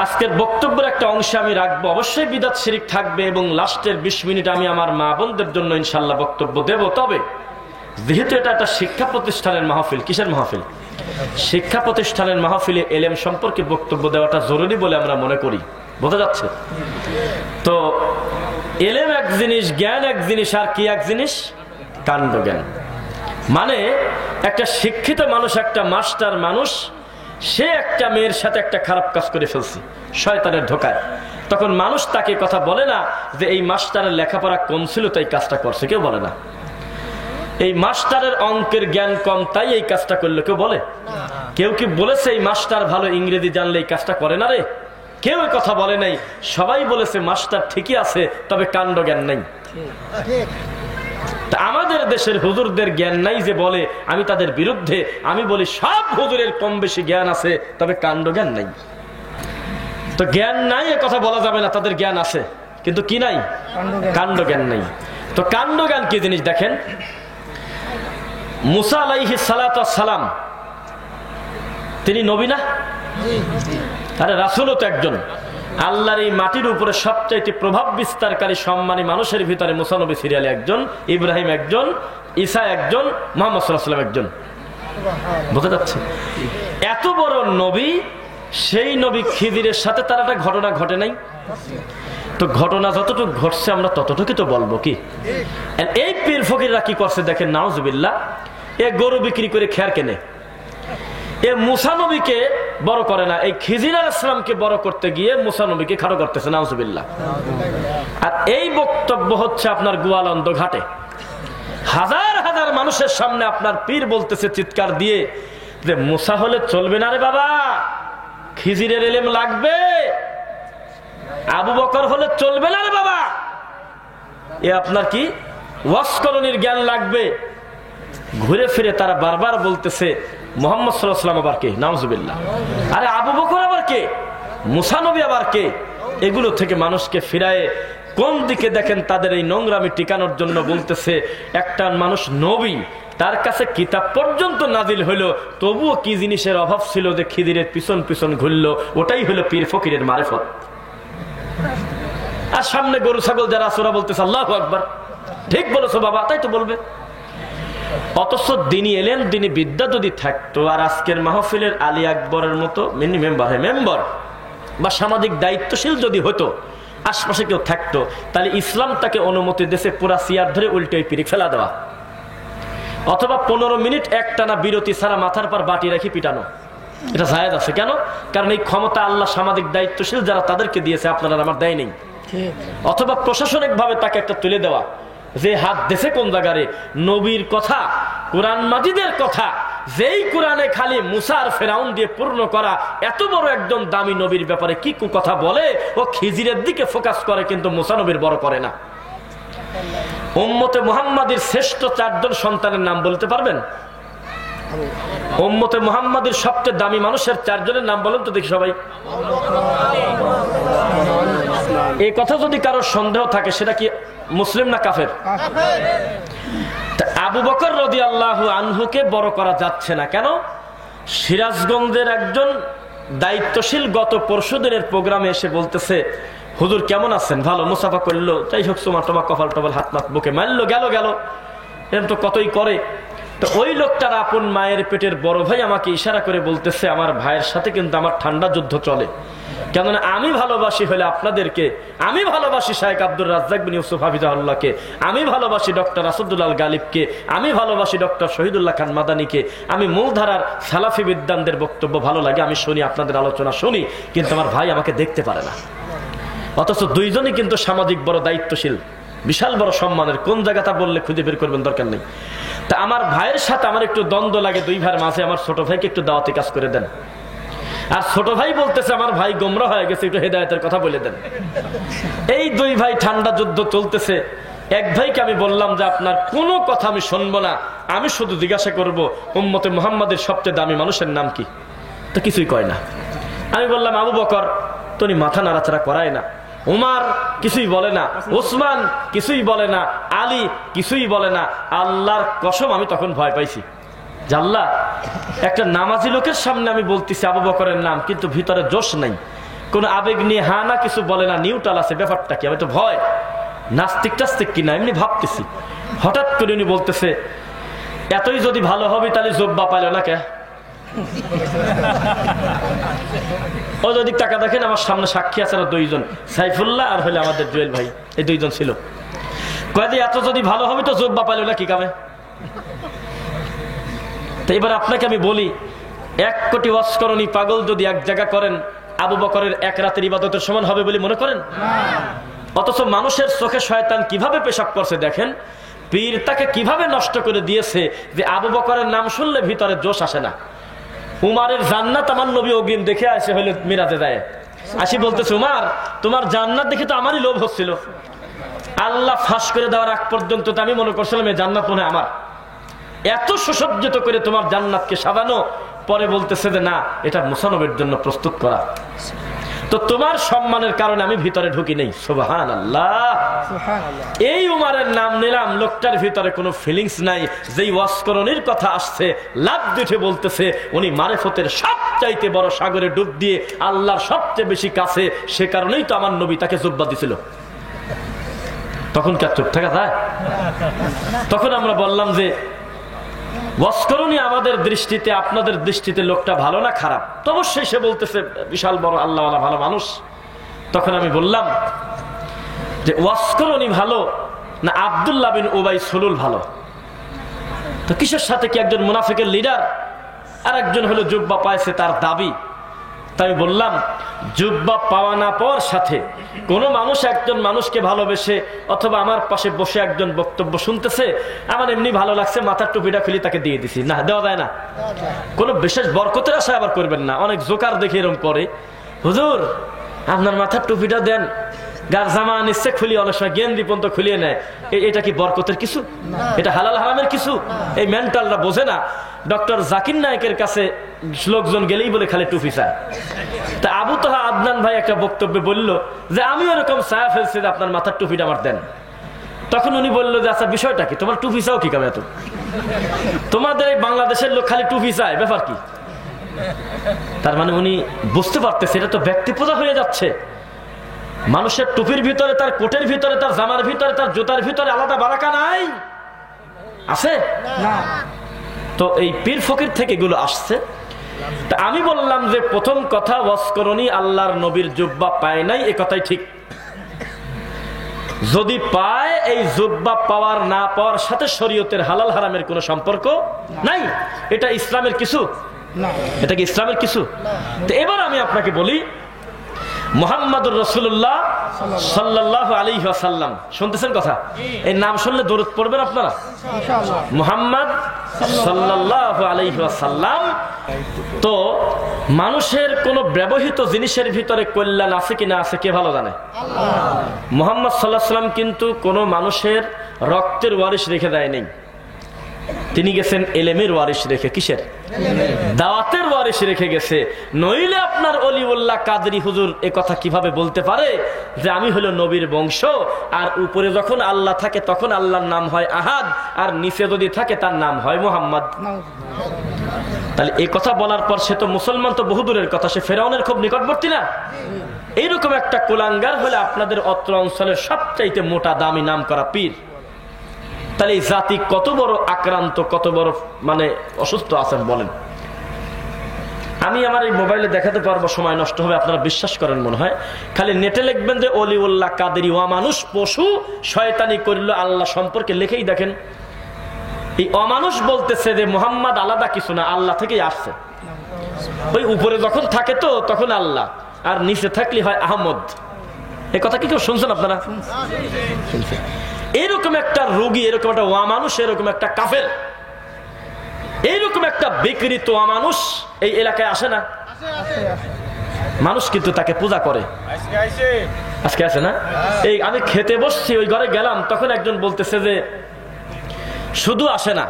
আজকের বক্তব্যের একটা অংশ আমি রাখবো, অবশ্যই বিদআত শিরক থাকবে এবং লাস্টের 20 মিনিট আমি আমার মা বোনদের জন্য ইনশাআল্লাহ বক্তব্য দেব। তবে যেহেতু এটা একটা শিক্ষা প্রতিষ্ঠানের মাহফিল, কিসের মাহফিল? শিক্ষা প্রতিষ্ঠানের মাহফিলে এলেম সম্পর্কে বক্তব্য দেওয়াটা জরুরি বলে আমরা মনে করি। বোঝা যাচ্ছে তো? এলেম এক জিনিস, জ্ঞান এক জিনিস, আর কি এক জিনিস? কাণ্ড জ্ঞান। মানে একটা শিক্ষিত মানুষ, একটা মাস্টার মানুষ, সে একটা মেয়ের সাথে একটা খারাপ কাজ করে ফেলছে শয়তানের ধোকায়, তখন মানুষ তাকে কথা বলে না যে এই মাস্টারের লেখাপড়া কম ছিল তাই কাজটা করছে, কেউ বলে না। এই মাস্টারের অঙ্কের জ্ঞান কম তাই এই কাজটা করলো, কেউ বলে? কেউ কি বলেছে এই মাস্টার ভালো ইংরেজি জানলে এই কাজটা করে না রে? কেউ কথা বলে নাই। সবাই বলেছে মাস্টার ঠিকই আছে, তবে কাণ্ড জ্ঞান নাই। আমাদের দেশের হুজুরদের জ্ঞান নাই যে বলে আমি তাদের বিরুদ্ধে। আমি বলি সব হুজুরের কম বেশি জ্ঞান আছে, তবে কাণ্ড জ্ঞান নাই। তো জ্ঞান নাই এ কথা বলা যাবে না, তাদের জ্ঞান আছে, কিন্তু কি নাই? কাণ্ড জ্ঞান নাই। তো কাণ্ড জ্ঞান কি জিনিস দেখেন। মুসা আলাইহিস সালাতু ওয়াস সালাম তিনি নবী না? আরে রাসূলও তো একজন। আল্লাহর এই মাটির উপরে সবচাইতে প্রভাব বিস্তারকারী সম্মানী মানুষের ভিতরে মুসা নবী সিরিয়ালে একজন, ইব্রাহিম একজন, ঈসা একজন, মুহাম্মদ সাল্লাল্লাহু আলাইহি ওয়াসাল্লাম একজন। বোঝা যাচ্ছে? এত বড় নবী, সেই নবী খিদিরের সাথে তার একটা ঘটনা ঘটে নাই? তো ঘটনা যতটুকু ঘটছে আমরা ততটুকু তো বলবো কি? এই পীর ফকিররা কি করছে দেখেন, নাউজুবিল্লাহ। এ গরু বিক্রি করে খেয়ার কেনে, এ মুসা নবীকে বড় করে না, এই খিজির আলাইহিস সালামকে বড় করতে গিয়ে মুসা নবীকে খাটো করতেছে, নাউজুবিল্লাহ। আর এই বক্তব্য হচ্ছে আপনার গোয়ালন্দ ঘাটে হাজার হাজার মানুষের সামনে আপনার পীর বলতেছে চিৎকার দিয়ে যে মুসা হলে চলবে না রে বাবা, খিজিরের ইলম লাগবে। আবু বকর হলে চলবে না রে বাবা, এ আপনার কি ওয়াসকরণীর জ্ঞান লাগবে। ঘুরে ফিরে তারা বারবার বলতেছে মুহাম্মদ সাল্লাল্লাহু আলাইহি ওয়াসাল্লাম আবার কে? নাউজুবিল্লাহ। আরে আবু বকর আবার কে? মুসা নবী আবার কে? এগুলো থেকে মানুষকে ফিরায়ে কোন দিকে দেখেন তাদের এই নোংরামি টিকানোর জন্য বলতেছে একটা মানুষ নবী, তার কাছে কিতাব পর্যন্ত নাজিল হইলো, তবুও কি জিনিসের অভাব ছিল যে খিদিরের পিছন পিছন ঘুরলো? ওটাই হলো পীর ফকিরের মারিফত। আর সামনে গরু ছাগল যারা আছে ওরা বলতেছে আল্লাহু আকবার। ঠিক বলেছো বাবা, তাই তো বলবে। অথচ দিনী এলেন, দিনী বিদ্যা যদি থাকতো, আর আজকের মাহফিলের আলী আকবরের মতো মিনি মেম্বার বা সামাজিক দায়িত্বশীল যদি হতো, আশপাশে কেউ থাকতো, তাহলে ইসলাম তাকে অনুমতি দিয়েছে পুরা সিয়ার ধরে উল্টে পিড়ি ফেলা দেওয়া, অথবা 15 মিনিট একটানা বিরতি ছাড়া মাথার পর বাটি রেখে পিটানো। এটা জায়েজ আছে। কেন? কারণ এই ক্ষমতা আল্লাহ সামাজিক দায়িত্বশীল যারা তাদেরকে দিয়েছে, আপনারা আমার দেয় নেই। অথবা প্রশাসনিক ভাবে তাকে একটা তুলে দেওয়া, যে হাত দেশে কোন জায়গারে নবীর কথা, কোরআন মাজিদের কথা, যেই কোরআনে খালি মুসা আর ফেরাউন দিয়ে পূর্ণ করা, এত বড় একদম দামি নবীর ব্যাপারে কি কথা বলে? ও খিজিরের দিকে ফোকাস করে, কিন্তু মুসা নবীর বড় করে না। উম্মতে মুহাম্মাদের শ্রেষ্ঠ 4 জন সন্তানের নাম বলতে পারবেন? উম্মতে মুহাম্মাদের সবচেয়ে দামি মানুষের 4 জনের নাম বলেন তো দেখি সবাই। এই কথা যদি কারো সন্দেহ থাকে, সেটা কি মুসলিম না কাফের? আবু বকর রাদিয়াল্লাহু আনহুকে বড় করা যাচ্ছে না কেন? সিরাজগঞ্জের একজন দায়িত্বশীল গত পরশুদিনের প্রোগ্রামে এসে বলতেছে, হুজুর কেমন আছেন? ভালো। মুসাফা করলো, যাই হোক তোমার কপাল টপাল হাত মাত বুকে মারলো, গেল এরকম তো কতই করে। তো ওই লোকটার আপন মায়ের পেটের বড় ভাই আমাকে ইশারা করে বলতেছে, আমার ভাইয়ের সাথে কিন্তু আমার ঠান্ডা যুদ্ধ চলে। কেননা আমি ভালোবাসি হলে আপনাদেরকে, আমি ভালোবাসি শাইখ আব্দুর রাজ্জাক বিন ইউসুফ হাফিজাহুল্লাহকে, আমি ভালোবাসি ডক্টর আসাদুল্লাহ গালিবকে, আমি ভালোবাসি ডক্টর শহীদুল্লাহ খান মাদানিকে, আমি মূলধারার সালাফি বিদ্বানদের বক্তব্য ভালো লাগে, আমি শুনি, আপনাদের আলোচনা শুনি, কিন্তু আমার ভাই আমাকে দেখতে পারে না। অথচ দুইজনই কিন্তু সামাজিক বড় দায়িত্বশীল, বিশাল বড় সম্মানের। কোন জায়গাটা বললে খুঁজে বের করবেন, দরকার নেই। তা আমার ভাইয়ের সাথে আমার একটু দ্বন্দ্ব লাগে, 2 ভাইয়ের মাঝে আমার ছোট ভাইকে একটু দাওয়াতি কাজ করে দেন। আর ছোট ভাই বলতেছে আমার ভাই গোমরা হয়ে গেছে, একটু হেদায়েতের কথা বলে দেন। এই 2 ভাই ঠান্ডা যুদ্ধ চলতেছে। এক ভাইকে আমি বললাম যে আপনার কোনো কথা আমি শুনবো না, আমি শুধু জিজ্ঞাসা করব উম্মতে মুহাম্মাদের সবচেয়ে দামি মানুষের নাম কি? তো কিছুই কয় না। আমি বললাম আবু বকর, তো উনি মাথা নাড়াচাড়া করায় না। উমার কিছুই বলে না, ওসমান কিছুই বলে না, আলী কিছুই বলে না। আল্লাহর কসম আমি তখন ভয় পাইছি, জাল্লা একটা নামাজি লোকের সামনে আমি বলতেছি আবু বকরের নাম, কিন্তু ভিতরে জোশ নাই। কোন আবেগ নিয়ে হা না কিছু বলে না, নিউট্রাল আছে। ব্যাপারটা কি? আমি তো ভয় নাস্তিক টাস্তিক কিনা এমনি ভাবতেছি। হঠাৎ করে উনি বলতেছে, এতই যদি ভালো হবে তাহলে জব্বা পাইল না কে? ও যদি টাকা দেখেন, আমার সামনে সাক্ষী আছে না দুইজন, সাইফুল্লাহ আর হইলে আমাদের জুয়েল ভাই, এই দুইজন ছিল। কয়েদি এত যদি ভালো হবে তো জব্বা পাইল না কি কামে? তো এবার আপনাকে আমি বলি, 1 কোটি ওয়াজকরণী পাগল যদি এক জায়গা করেন, আবু বকরের এক রাতের ইবাদতের সমান হবে বলে মনে করেন? অথচ মানুষের চোখে শয়তান কিভাবে পেশাব করছে দেখেন, পীর তাকে কিভাবে নষ্ট করে দিয়েছে যে আবু বকরের নাম শুনলে ভিতরে জোশ আসে না। উমারের জান্নাত আমার নবী অগ্রিম দেখে আসে হইলে মিরাজে যায়, আসি বলতেছে, উমার তোমার জান্নাত দেখে তো আমারই লোভ হচ্ছিল, আল্লাহ ফাঁস করে দেওয়ার আগ পর্যন্ত তো আমি মনে করছিলাম এই জান্নাত মনে হয় আমার। এত সুসজ্জিত করে তোমার জান্নাতকে সাজানো, পরে বলতেছে যে না, এটা মুসানবের জন্য প্রস্তুত করা। তো তোমার সম্মানের কারণে আমি ভিতরে ঢুকি নেই। সুবহানাল্লাহ। এই উমারের নাম নিলাম, লোকটার ভিতরে কোনো ফিলিংস নাই। যেই ওয়াজকরণীর কথা আসছে, লাভ দিতে বলতেছে উনি মারেফতের সবচাইতে বড় সাগরে ডুব দিয়ে আল্লাহর সবচেয়ে বেশি কাছে, সে কারণেই তো আমার নবী তাকে জুব্বা দিছিল। তখন কি চুপ থাকা যায়? তখন আমরা বললাম যে ওয়াজকরণী আমাদের দৃষ্টিতে, আপনাদের দৃষ্টিতে লোকটা ভালো না খারাপ? তো অবশ্যই সে বলতেছে বিশাল বড় আল্লাহওয়ালা ভালো মানুষ। তখন আমি বললাম যে ওয়াজকরণী ভালো না আব্দুল্লাহ বিন উবাই সুলুল ভালো? তো কিসের সাথে কি একজন মুনাফিকের লিডার আর একজন হলো জুব্বা পাইছে তার দাবি। তাই বললাম জুব্বা পাওয়া না পাওয়ার সাথে কোনো মানুষ একজন মানুষকে ভালোবেসে অথবা আমার পাশে বসে একজন বক্তব্য শুনতেছে, আমার এমনি ভালো লাগছে, মাথার টুপিটা খুলে তাকে দিয়ে দিছি, না দেওয়া যায় না। কোনো বিশেষ বরকতের আশা আবার করবেন না। অনেক জোকার দেখে এরকম করে, হুজুর আপনার মাথার টুপিটা দেন, গার জামা নিচ্ছে খুলিয়ে, অনেক সময় গেঞ্জি পর্যন্ত খুলিয়ে নেয়। এটা কি বরকতের কিছু? এটা হালাল হারামের কিছু? এই মেন্টালরা বোঝে না। ডক্টর জাকির নায়েকের কাছে লোকজন গেলেই বলে খালি টুপি চায়। তা আবু তোহা আদনান ভাই একটা বক্তব্যে বলল যে আমিও এরকম চায়া ফেলছি যে আপনার মাথার টুপিটা আমার দেন। তখন উনি বললো যে আচ্ছা বিষয়টা কি, তোমার টুপি চাও কি কামে? এত তোমাদের এই বাংলাদেশের লোক খালি টুপি চায়, ব্যাপার কি? তার মানে উনি বুঝতে পারতেছে এটা তো ব্যক্তি পূজা হয়ে যাচ্ছে। মানুষের টুপির ভিতরে, তার কোটের ভিতরে, তার জামার ভিতরে, তার জুতার ভিতরে আলাদা বারাকা নাই? আছে না? তো এই পীর ফকির থেকে এগুলো আসছে। তা আমি বললাম যে প্রথম কথা, ওয়াজকরণী আল্লাহর নবীর জুব্বা পায় নাই, এ কথাই ঠিক। যদি পায়, এই জুব্বা পাওয়ার না পাওয়ার সাথে শরীয়তের হালাল হারামের কোনো সম্পর্ক নাই। এটা ইসলামের কিছু? এটা কি ইসলামের কিছু? তো এবার আমি আপনাকে বলি, মুহাম্মাদুর রাসূলুল্লাহ সাল্লাল্লাহু আলাইহি ওয়াসাল্লাম, শুনতেছেন কথা? এই নাম শুনলে দরুদ পড়বেন আপনারা, ইনশাআল্লাহ। মুহাম্মদ সাল্লাল্লাহু আলাইহি ওয়াসাল্লাম। তো মানুষের কোন ব্যবহৃত জিনিসের ভিতরে কল্যাণ আছে কিনা আছে কে ভালো জানে? আল্লাহ। মুহাম্মদ সাল্লাল্লাহু আলাইহি ওয়াসাল্লাম কিন্তু কোন মানুষের রক্তের ওয়ারিশ রেখে দেয় নাই। তিনি গেছেন এলেমের ওয়ারিশ রেখে। কিসের? দাওয়াতের ওয়ারিশ রেখে গেছে। নইলে আপনার অলিউল্লাহ কাদরি হুজুর এ কথা কিভাবে বলতে পারে যে আমি হলো নবীর বংশ, আর উপরে যখন আল্লাহ থাকে তখন আল্লাহর নাম হয় আহাদ, আর নিচে যদি থাকে তার নাম হয় মুহাম্মদ? তাহলে এই কথা বলার পর সে তো মুসলমান তো বহুদূরের কথা, সে ফেরাউনের খুব নিকটবর্তী না? এইরকম একটা কুলাঙ্গার হলে আপনাদের অত্র অঞ্চলের সবচাইতে মোটা দামি নাম করা পীর। তাহলে এই জাতি কত বড় আক্রান্ত, কত বড় মানে অসুস্থ আছেন বলেন। আমি আমার এই মোবাইলে দেখাতে পারবো, সময় নষ্ট হবে, আপনারা বিশ্বাস করেন মনে হয়। খালি নেটে লিখবেন যে অলিউল্লাহ কাদেরি অমানুষ পশু শয়তানি করল আল্লাহ সম্পর্কে, লিখেই দেখেন। এই অমানুষ বলতেছে যে মুহাম্মদ আলাদা কিছু না, আল্লাহ থেকেই আসছে। ওই উপরে যখন থাকে তো তখন আল্লাহ, আর নিচে থাকলে হয় আহমদ। এ কথা কি কেউ শুনছেন আপনারা? শুনছেন? এরকম একটা রোগী, এরকম একটা অমানুষ, এরকম একটা কাফের, এইরকম একটা বিকৃত অমানুষ এই এলাকায় আসে না? মানুষ কিন্তু তাকে পূজা করে। আজকে আসে না? এই আমি খেতে বসছি, ওই ঘরে গেলাম, তখন একজন বলতেছে যে শুধু আসে না,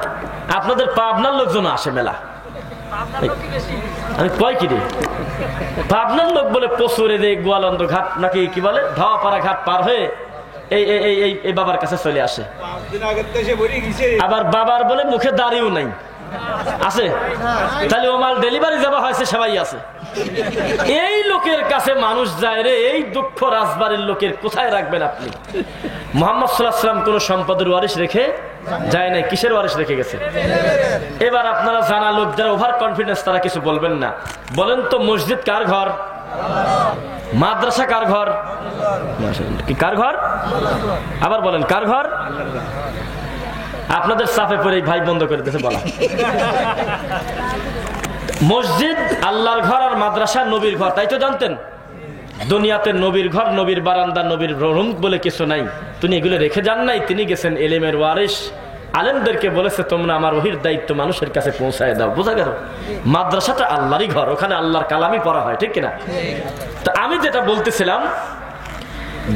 আপনাদের পাবনার লোকজন আসে মেলা। আমি কয় কি রে, পাবনার লোক বলে প্রচুরে যে গোয়ালন্দ ঘাট নাকি কি বলে ধাওয়াপাড়া ঘাট পার হয়ে এই বাবার কাছে চলে আসে। আবার বাবার বলে মুখে দাড়িও নাই, আছে। তাহলে ও মাল ডেলিভারি যাওয়া হয়েছে, সবাই আছে। এই লোকের কাছে মানুষ যায় রে, এই দুঃখ রাজবাড়ির লোকের কোথায় রাখবেন আপনি? মুহাম্মদ সাল্লাল্লাহু আলাইহি ওয়াসাল্লাম কোন সম্পদের ওয়ারিশ রেখে যায় নাই, কিসের ওয়ারিশ রেখে গেছে? এবার আপনারা জানা লোক যারা ওভার কনফিডেন্স, তারা কিছু বলবেন না। বলেন তো মসজিদ কার ঘর? মাদ্রাসা কার ঘর? কি কার ঘর? আবার বলেন কার ঘর? আপনাদের চাপে পড়ে ভাই বন্ধ করে দিয়েছে বলা। মসজিদ আল্লাহর ঘর আর মাদ্রাসা নবীর ঘর, তাই তো জানতেন? দুনিয়াতে নবীর ঘর, নবীর বারান্দা, নবীর রুম বলে কিছু নাই। তিনি এগুলো রেখে যান নাই, তিনি গেছেন এলেমের ওয়ারিশ। আলেমদেরকে বলেছে তোমরা আমার ওহির দায়িত্ব মানুষের কাছে পৌঁছায় দাও। বোঝা গেল? মাদ্রাসাটা আল্লাহরই ঘর, ওখানে আল্লাহর কালামই পড়া হয়, ঠিক কিনা? তা আমি যেটা বলতেছিলাম,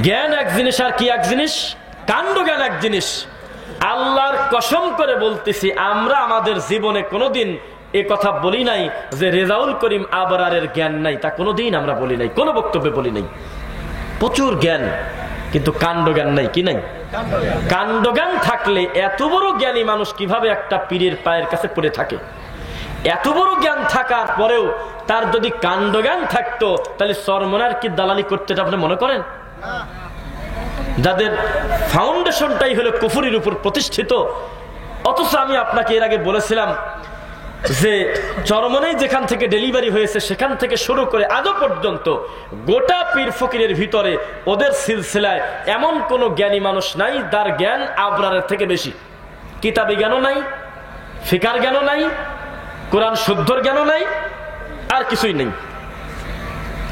জ্ঞান এক জিনিস আর কি এক জিনিস, কাণ্ড জ্ঞান এক জিনিস। আল্লাহর কসম করে বলতেছি, আমরা আমাদের জীবনে কোনোদিন এ কথা বলি নাই যে রেজাউল করিম আবরারের জ্ঞান নাই, তা কোনোদিন আমরা বলি নাই, কোনো বক্তব্যে বলি নাই। প্রচুর জ্ঞান, কিন্তু কাণ্ড জ্ঞান নাই। কি নাই? কাণ্ড জ্ঞান থাকলে এত বড় জ্ঞানী মানুষ কিভাবে একটা পীরের পায়ের কাছে পড়ে থাকে? এত বড় জ্ঞান থাকার পরেও তার যদি কাণ্ড জ্ঞান থাকতো, তাহলে চরমনার কি দালালি করতে আপনি মনে করেন? যাদের ফাউন্ডেশনটাই হলো কুফরির উপর প্রতিষ্ঠিত। অথচ আমি আপনাকে এর আগে বলেছিলাম যে চরমনাই যেখান থেকে ডেলিভারি হয়েছে, সেখান থেকে শুরু করে আজও পর্যন্ত গোটা পীর ফকিরের ভিতরে ওদের সিলসিলায় এমন কোন জ্ঞানী মানুষ নাই যার জ্ঞান আবরারের থেকে বেশি। কিতাবি জ্ঞানও নাই, ফিকার জ্ঞানও নাই, কোরআন শুদ্ধর জ্ঞানও নাই, আর কিছুই নেই।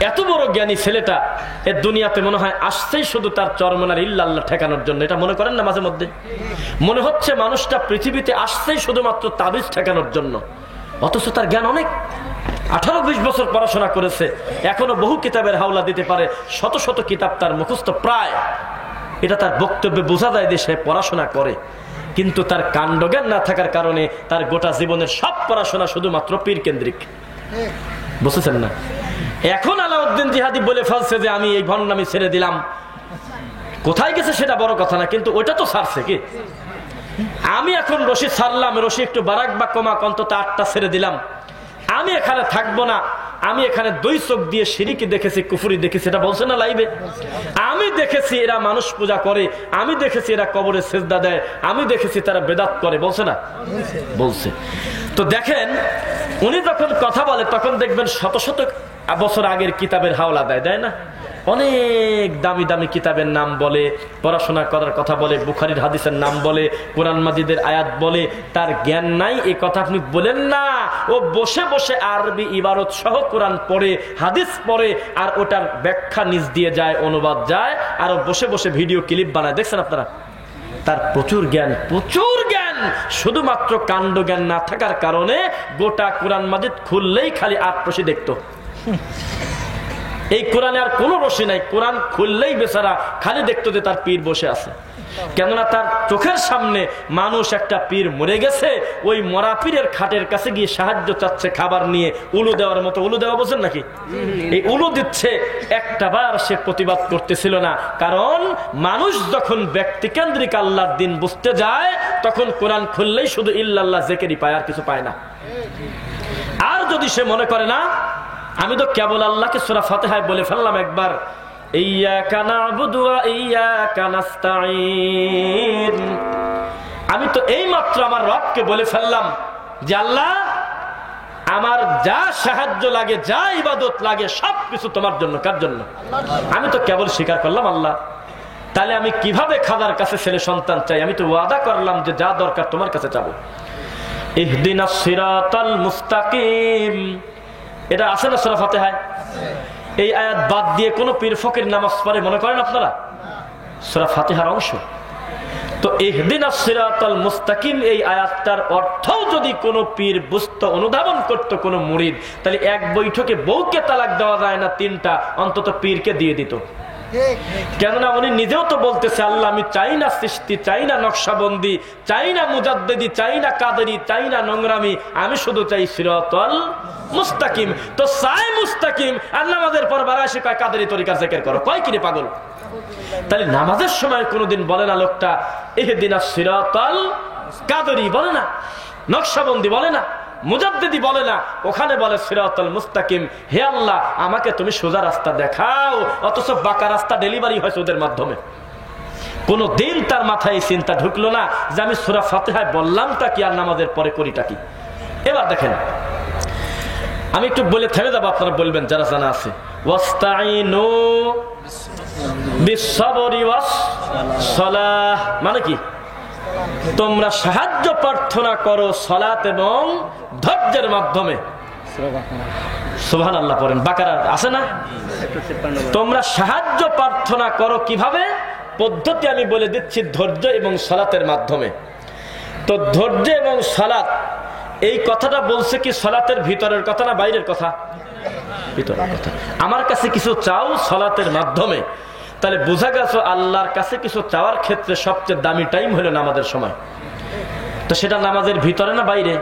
এত বড় জ্ঞানী ছেলেটা এ দুনিয়াতে মনে হয় আসছেই শুধু তার চরমনার ইল্লাল্লাহ ঠেকানোর জন্য। এটা মনে করেন না মাঝে মধ্যে? মনে হচ্ছে মানুষটা পৃথিবীতে আসছেই শুধুমাত্র তাবিজ ঠেকানোর জন্য, অথচ তার জ্ঞান অনেক। 18-20 বছর পড়াশোনা করেছে, এখনো বহু কিতাবের হাওলা দিতে পারে, শত শত কিতাব তার মুখস্থ প্রায়। এটা তার বক্তব্যে বোঝা যায় যে সে পড়াশোনা করে, কিন্তু তার কাণ্ডজ্ঞান না থাকার কারণে তার গোটা জীবনের সব পড়াশোনা শুধুমাত্র পীর কেন্দ্রিক। বুঝতেছেন না? এখন আলাউদ্দিন জিহাদি বলে ফেলছে যে আমি এই ভণ্ডামি ছেড়ে দিলাম। কোথায় গেছে সেটা বড় কথা না, কিন্তু ওইটা তো ছাড়ছে কি? আমি এখন রশি ছাড়লাম, রশি একটু বারাক বা কমাক, অন্তত 8টা ছেড়ে দিলাম। আমি এখানে থাকবো না, আমি এখানে 2 চোখ দিয়ে শিরিকি দেখেছি, কুফরি দেখেছি, এটা বলছে না লাইভে? আমি দেখেছি এরা মানুষ পূজা করে, আমি দেখেছি এরা কবরে সেজদা দেয়, আমি দেখেছি তারা বেদাত করে, বলছে না? বলছে। তো দেখেন, উনি যখন কথা বলে তখন দেখবেন শত শত বছর আগের কিতাবের হাওলা দেয় না? অনেক দামি দামি কিতাবের নাম বলে, পড়াশোনা করার কথা বলে, বুখারীর হাদিসের নাম বলে, কোরআন মাজিদের আয়াত বলে। তার জ্ঞান নাই এই কথা আপনি বলেন না। ও বসে বসে আরবি ইবারত সহ কোরআন পড়ে, হাদিস পড়ে, আর ওটার ব্যাখ্যা নিজ দিয়ে যায়, অনুবাদ যায়, আর বসে বসে ভিডিও ক্লিপ বানায়। দেখছেন আপনারা? তার প্রচুর জ্ঞান, প্রচুর জ্ঞান। শুধুমাত্র কাণ্ড জ্ঞান না থাকার কারণে গোটা কোরআন মাজিদ খুললেই খালি 8 রশি দেখতো। এই কোরআনে আর কোন রশি নাই, কোরআন খুললেই বেচারা খালি দেখতো যে তার পীর বসে আছে। কেননা তার চোখের সামনে মানুষ একটা পীর মরে গেছে, ওই মরা পীরের খাটের কাছে গিয়ে সাহায্য চাচ্ছে খাবার নিয়ে, উলু দেওয়ার মতো। উলু দেওয়া বোঝেন নাকি? এই উলু দিচ্ছে, একটাবার সে প্রতিবাদ করতেছিল না। কারণ মানুষ যখন ব্যক্তিকেন্দ্রিক আল্লাহর দিন বুঝতে যায়, তখন কোরআন খুললেই শুধু ইল্লাল্লাহ জিকিরই পায়, আর কিছু পায় না। আর যদি সে মনে করে না আমি তো কেবল আল্লাহকে সূরা ফাতিহায় বলে ফেললাম একবার, ইয়্যাকা না'বুদু ওয়া ইয়্যাকা নাস্তাঈন, আমি তো এইমাত্র আমার রবকে বলে ফেললাম যে আল্লাহ, আমার যা সাহায্য লাগে, যা ইবাদত লাগে, সবকিছু তোমার জন্য। কার জন্য? আমি তো কেবল স্বীকার করলাম আল্লাহ। তাহলে আমি কিভাবে খাদার কাছে ছেলে সন্তান চাই? আমি তো ওয়াদা করলাম যে যা দরকার তোমার কাছে চাবো। ইহদিনাস সিরাতাল মুস্তাকিম, এটা আছে না সূরা ফাতিহায়? এই আয়াত বাদ দিয়ে কোন পীর ফকির নামাজ পড়ে মনে করেন আপনারা? সূরা ফাতিহার অংশ তো। ইহদিনাস সিরাতাল মুস্তাকিম এই আয়াতটার অর্থও যদি কোনো পীর বুঝতো, অনুধাবন করতো কোনো মুরিদ, তাহলে এক বৈঠকে বউকে তালাক দেওয়া যায় না, 3টা অন্তত পীরকে দিয়ে দিত। কেননা উনি নিজেও তো বলতেছে, আল্লাহ আমি চাই না সৃষ্টি, চাই না নকশাবন্দি, চাই না মুজাদ্দিদি, চাই না কাদেরি, চাই না নোংরামি, আমি শুধু চাই সিরাতাল মুস্তাকিম। তো চাই মুস্তাকিম, আর নামাজের পর বারাসি কয় কাদেরি তরিকার জিকির করো, কয় কিরে পাগল? তাহলে নামাজের সময় কোনোদিন বলে না লোকটা ইহদিনাস সিরাতাল কাদেরি, বলে না, নকশাবন্দি বলে না, মুজাদ্দিদি বলে না, ওখানে বলে সিরাতাল মুস্তাকিম, হে আল্লাহ আমাকে তুমি সোজা রাস্তা দেখাও। অথচ বাঁকা রাস্তা ডেলিভারি হয়েছে ওদের মাধ্যমে। কোন দিন তার মাথায় এই চিন্তা ঢুকলো না যে আমি সূরা ফাতিহায় বললামটা কি আর নামাজের পরে করিটা কি। এবার দেখেন, আমি একটু বলে থেমে যাবো, আপনারা বলবেন যারা জানা আছে। ওয়াস্তাইনু বিসসাবরি ওয়াস সালাহ, মানে কি? তোমরা সাহায্য প্রার্থনা করো সালাত এবং ধৈর্যের মাধ্যমে। সুবহানাল্লাহ পড়েন, বাকারা আছে না? তোমরা সাহায্য প্রার্থনা করো কিভাবে? পদ্ধতি আমি বলে দিচ্ছি, ধৈর্য এবং সালাতের মাধ্যমে। তো ধৈর্য এবং সালাত, এই কথাটা বলছে কি সালাতের ভিতরের কথা না বাইরের কথা? ভিতরের কথা। আমার কাছে কিছু চাও সালাতের মাধ্যমে, তাহলে বোঝা গেছে আল্লাহর কাছে কিছু চাওয়ার ক্ষেত্রে সবচেয়ে দামি টাইম হলো নামাজের সময়। তো সেটা নামাজের ভিতরে না বাইরে?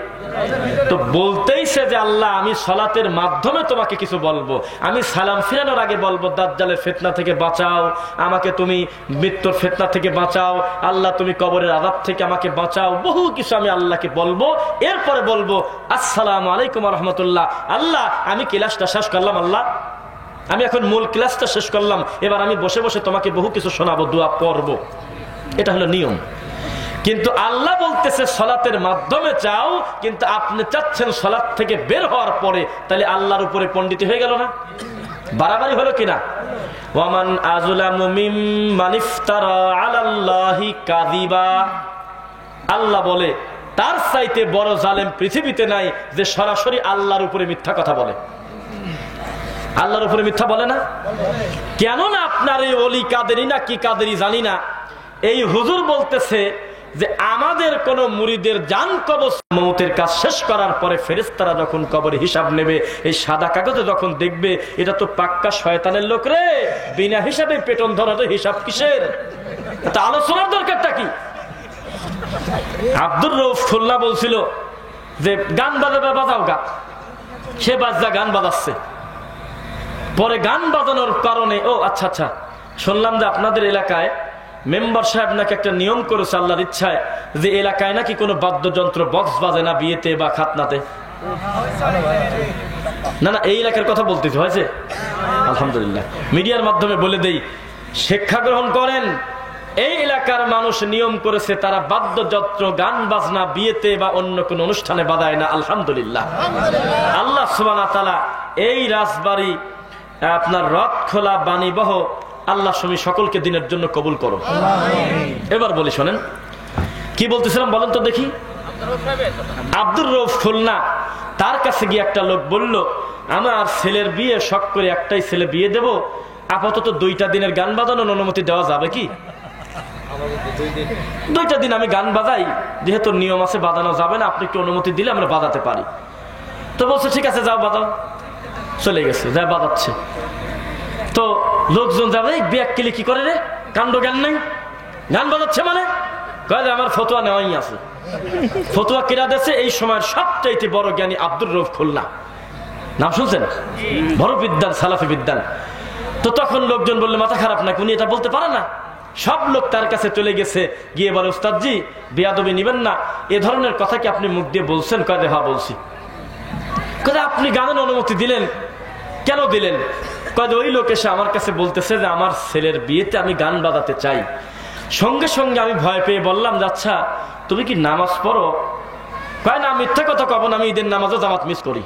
তো বলতেইছে যে আল্লাহ আমি সালাতের মাধ্যমে তোমাকে কিছু বলবো। আমি সালাম ফিরানোর আগে বলবো দাজ্জালের ফিতনা থেকে বাঁচাও আমাকে, তুমি মৃত্যুর ফিতনা থেকে বাঁচাও আল্লাহ, তুমি কবরের আযাব থেকে আমাকে বাঁচাও, বহু কিছু আমি আল্লাহকে বলবো। এরপরে বলবো আসসালামু আলাইকুম ওয়া রাহমাতুল্লাহ, আল্লাহ আমি ক্লাসটা শেষ করলাম, আল্লাহ আমি এখন মূল ক্লাসটা শেষ করলাম, এবার আমি বসে বসে তোমাকে বহু কিছু শোনাবো, দোয়া পড়বো। এটা হলো নিয়ম। কিন্তু আল্লাহ বলতেছে সালাতের মাধ্যমে চাও, কিন্তু আপনি চাচ্ছেন সালাত থেকে বের হওয়ার পরে, তাহলে আল্লাহর উপরে পণ্ডিত হয়ে গেল না? বাড়াবাড়ি হলো কিনা? ওয়ামান আযলামু মিম্মান ইফতারা আলাল্লাহি কাযিবা, আল্লাহ বলে তার চাইতে বড় জালেম পৃথিবীতে নাই যে সরাসরি আল্লাহর উপরে মিথ্যা কথা বলে। আল্লাহর উপরে মিথ্যা বলে না কেন? না আপনার এই ওলি কাদেরি না কি কাদেরি জানি না, এই হুজুর বলতেছে যে আমাদের কোন মুরিদের জান কবজ মওতের কাজ শেষ করার পরে ফেরেশতারা যখন কবরে হিসাব নেবে, এই সাদা কাগজে যখন দেখবে এটা তো পাক্কা শয়তানের লোক রে, বিনা হিসাবে পেটন ধরা, তো হিসাব কিসের? তা আলোচনার দরকারটা কি? আব্দুর রউফ খুলনা বলছিল যে গান বাজাবে, বাজাও গা, সে বাজা গান বাজাচ্ছে। পরে গান বাজানোর কারণে ও আচ্ছা আচ্ছা শুনলাম যে আপনাদের এলাকায় মেম্বার সাহেব নাকি একটা নিয়ম করেছে আল্লাহর ইচ্ছায়, যে এলাকায় নাকি কোনো বাদ্যযন্ত্র বক্স বাজে না বিয়েতে বা খাতনাতে। না না, এই এলাকার কথা বলতেছে, হয়েছে আলহামদুলিল্লাহ। মিডিয়ার মাধ্যমে বলে দেই, শিক্ষা গ্রহণ করেন। এই এলাকার মানুষ নিয়ম করেছে তারা বাদ্যযন্ত্র গান বাজনা বিয়েতে বা অন্য কোন অনুষ্ঠানে বাজায় না, আলহামদুলিল্লাহ। আল্লাহ সুবহানাহু ওয়া তাআলা এই রাজবাড়ি আপনার রথ খোলা বাণীবহ আল্লাহ তুমি সকলকে দিনের জন্য কবুল করো। এবার বলি শোনেন কি বলতেছিলাম বলেন তো দেখি। আব্দুর রউফ খুলনা, তার কাছে গিয়ে একটা লোক বলল আমার ছেলের বিয়ে, শখ করে একটাই ছেলে বিয়ে দেব, আপাতত 2টা দিনের গান বাজানোর অনুমতি দেওয়া যাবে কি? 2টা দিন আমি গান বাজাই, যেহেতু নিয়ম আছে বাজানো যাবে না, আপনি একটু অনুমতি দিলে আমরা বাজাতে পারি। তো বলছে ঠিক আছে যাও বাজাও। চলে গেছে, যা বাজাচ্ছে। তো লোকজন যাবে ব্যাগকেলে কি করে রে, কাণ্ড জ্ঞান নেই, গান বাজাচ্ছে মানে কয় আমার ফতোয়া নেওয়াই আছে। ফতোয়া কেরা দেশে এই সময়ের সবচাইতে বড় জ্ঞানী আব্দুর রউফ খুলনা, নাম শুনছেন? বড় বিদ্যান, সালাফি বিদ্যান। তো তখন লোকজন বললে মাথা খারাপ না, উনি এটা বলতে পারে না। সব লোক তার কাছে চলে গেছে, গিয়ে বলে উস্তাদজি বেয়াদবি নিবেন না, এ ধরনের কথা কি আপনি মুখ দিয়ে বলছেন? কয় হ্যাঁ বলছি। কয় আপনি গানের অনুমতি দিলেন কেন দিলেন? কয় ওই লোক এসে আমার কাছে বলতেছে যে আমার ছেলের বিয়েতে আমি গান বাজাতে চাই। সঙ্গে সঙ্গে আমি ভয় পেয়ে বললাম যে আচ্ছা তুমি কি নামাজ পড়ো? কয় না, মিথ্যা কথা কব না, আমি ঈদের নামাজও জামাত মিস করি,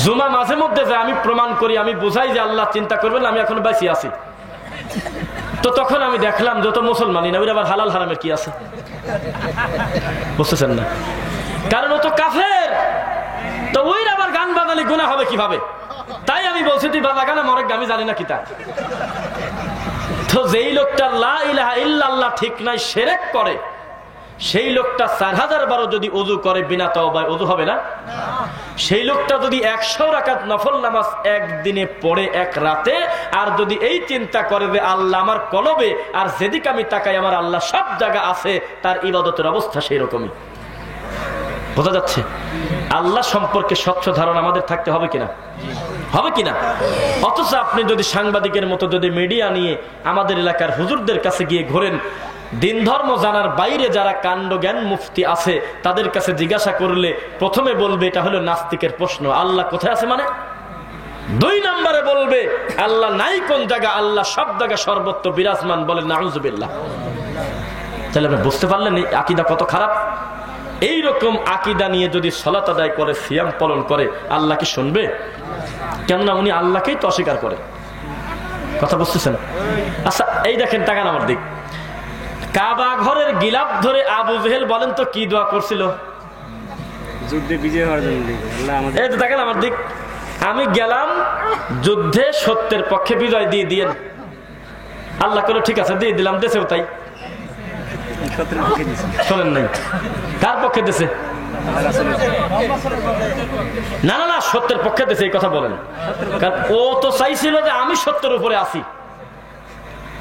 জুমা মাঝে মধ্যে যায়, আমি প্রমাণ করি, আমি বোঝাই যে আল্লাহ চিন্তা করবেন আমি এখন বেঁচে আছি। তো তখন আমি দেখলাম যত মুসলমানই না, ওই আবার হালাল হারামের কি আছে বুঝতেছেন না, কারণ ও তো কাফের। তো ওই আবার গান বাজালে গুনাহ হবে কিভাবে? তাই আমি বলছি তুই বাবা গানা মরেক, আমি জানি না কি তা। তো যেই লোকটা লা ইলাহা ইল্লাল্লাহ ঠিক নাই, শিরক করে, সেই লোকটা 4000 বার যদি ওযু করে বিনা তওবায় ওযু হবে না? সেই লোকটা যদি 100 রাকাত নফল নামাজ একদিনে পড়ে এক রাতে, আর যদি এই চিন্তা করে যে আল্লাহ আমার কলবে আর যেদিকে আমি তাকাই আমার আল্লাহ সব জায়গা আছে, তার ইবাদতের অবস্থা সেই রকমই। বোঝা যাচ্ছে? আল্লাহ সম্পর্কে স্বচ্ছ ধারণা আমাদের থাকতে হবে কিনা? হবে কিনা? অথচ আপনি যদি সাংবাদিকের মতো যদি মিডিয়া নিয়ে আমাদের এলাকার হুজুরদের কাছে গিয়ে ঘোরেন, দিন ধর্ম জানার বাইরে যারা কাণ্ড জ্ঞান মুফতি আছে তাদের কাছে জিজ্ঞাসা করলে প্রথমে বলবে এটা হলো নাস্তিকের প্রশ্ন, আল্লাহ কোথায় আছে মানে। 2 নম্বরে বলবে আল্লাহ নাই কোন জায়গা, আল্লাহ সব জায়গা সর্বত্র বিরাজমান, বলে নাউজুবিল্লাহ। তাহলে আপনি বুঝতে পারলেন এই আকীদা কত খারাপ। এইরকম আকীদা নিয়ে যদি সালাত আদায় করে, সিয়াম পালন করে, আল্লাহ কি শুনবে? কেননা উনি আল্লাহকেই তো অস্বীকার করে। কথা বুঝতেছেন? আচ্ছা এই দেখেন, তাকান আমার দিক। কাবা ঘরের গিলাফ ধরে আবু জেহেল বলেন তো কি দোয়া করছিল? যুদ্ধে বিজয় হওয়ার জন্য। এই তো তাকান আমার দিক। আমি গেলাম যুদ্ধে সত্যের পক্ষে বিজয় দিয়ে দিয়েন। আল্লাহ করে ঠিক আছে দিয়ে দিলাম, দেশেও তাই। শোনেন নাই কার পক্ষে দেশে? না না না, সত্যের পক্ষে দেশে এই কথা বলেন। কারণ ও তো চাইছিল যে আমি সত্যের উপরে আসি।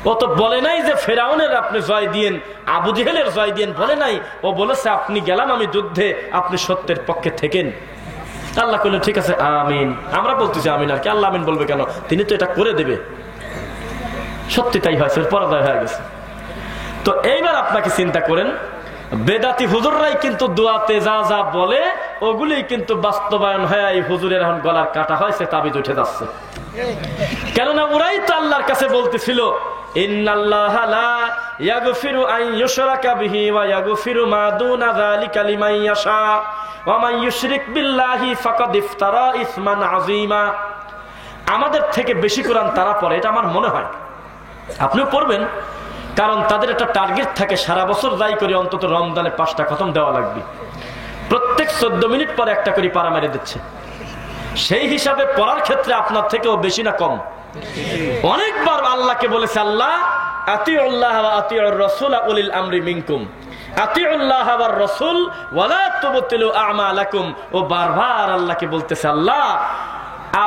ও তো বলে নাই যে ফেরাউনের আপনি জয় দিয়েন, আবু জেহেলের জয় দিয়েন, বলে নাই। ও বলেছে আপনি গেলাম আমি যুদ্ধে, আপনি সত্যের পক্ষে থেকেন। আল্লাহ বললেন ঠিক আছে আমিন। আমরা বলতেছি আমিন, আর কি আল্লাহ আমিন বলবে কেন? তিনি তো এটা করে দেবে। সত্যি তাই হয়েছে, পরাজয় হয়ে গেছে। তো এইবার আপনাকে চিন্তা করেন, বেদাতি হুজুররাই কিন্তু দোয়াতে যা যা বলে ওগুলি কিন্তু বাস্তবায়ন হয়ে এই হুজুরের এখন গলার কাটা হয়েছে, তাবিজ উঠে যাচ্ছে। কেননা ওরাই তো আল্লাহর কাছে বলতেছিল ইন্নাল্লাহা লা ইয়াগফিরু আন ইউশরাকা বিহি ওয়া ইয়াগফিরু মা দুনা যালিকা লিমান ইয়াশা ওয়া মান ইউশরিক বিল্লাহি ফাকাদ ইফতারা ইসমান আযীমা। আমাদের থেকে বেশি কোরআন তারা পড়ে, এটা আমার মনে হয়। আপনিও পড়বেন, কারণ তাদের একটা টার্গেট থাকে, সারা বছর যাই করে অন্তত রমজানে 5টা খতম দেওয়া লাগবে। প্রত্যেক 14 মিনিট পর একটা করে পারা মেরে দিচ্ছে। সেই হিসাবে পড়ার ক্ষেত্রে আপনার থেকেও বেশি না কম? অনেকবার আল্লাহকে বলেছে আল্লাহ আতিউল্লাহ ওয়া আতিউর রাসূল উলিল আমরি মিনকুম, আতিউল্লাহ ওয়ার রাসূল ওয়া লা তুবতিলু আমালাকুম। ও বারবার আল্লাহকে বলতেছে আল্লাহ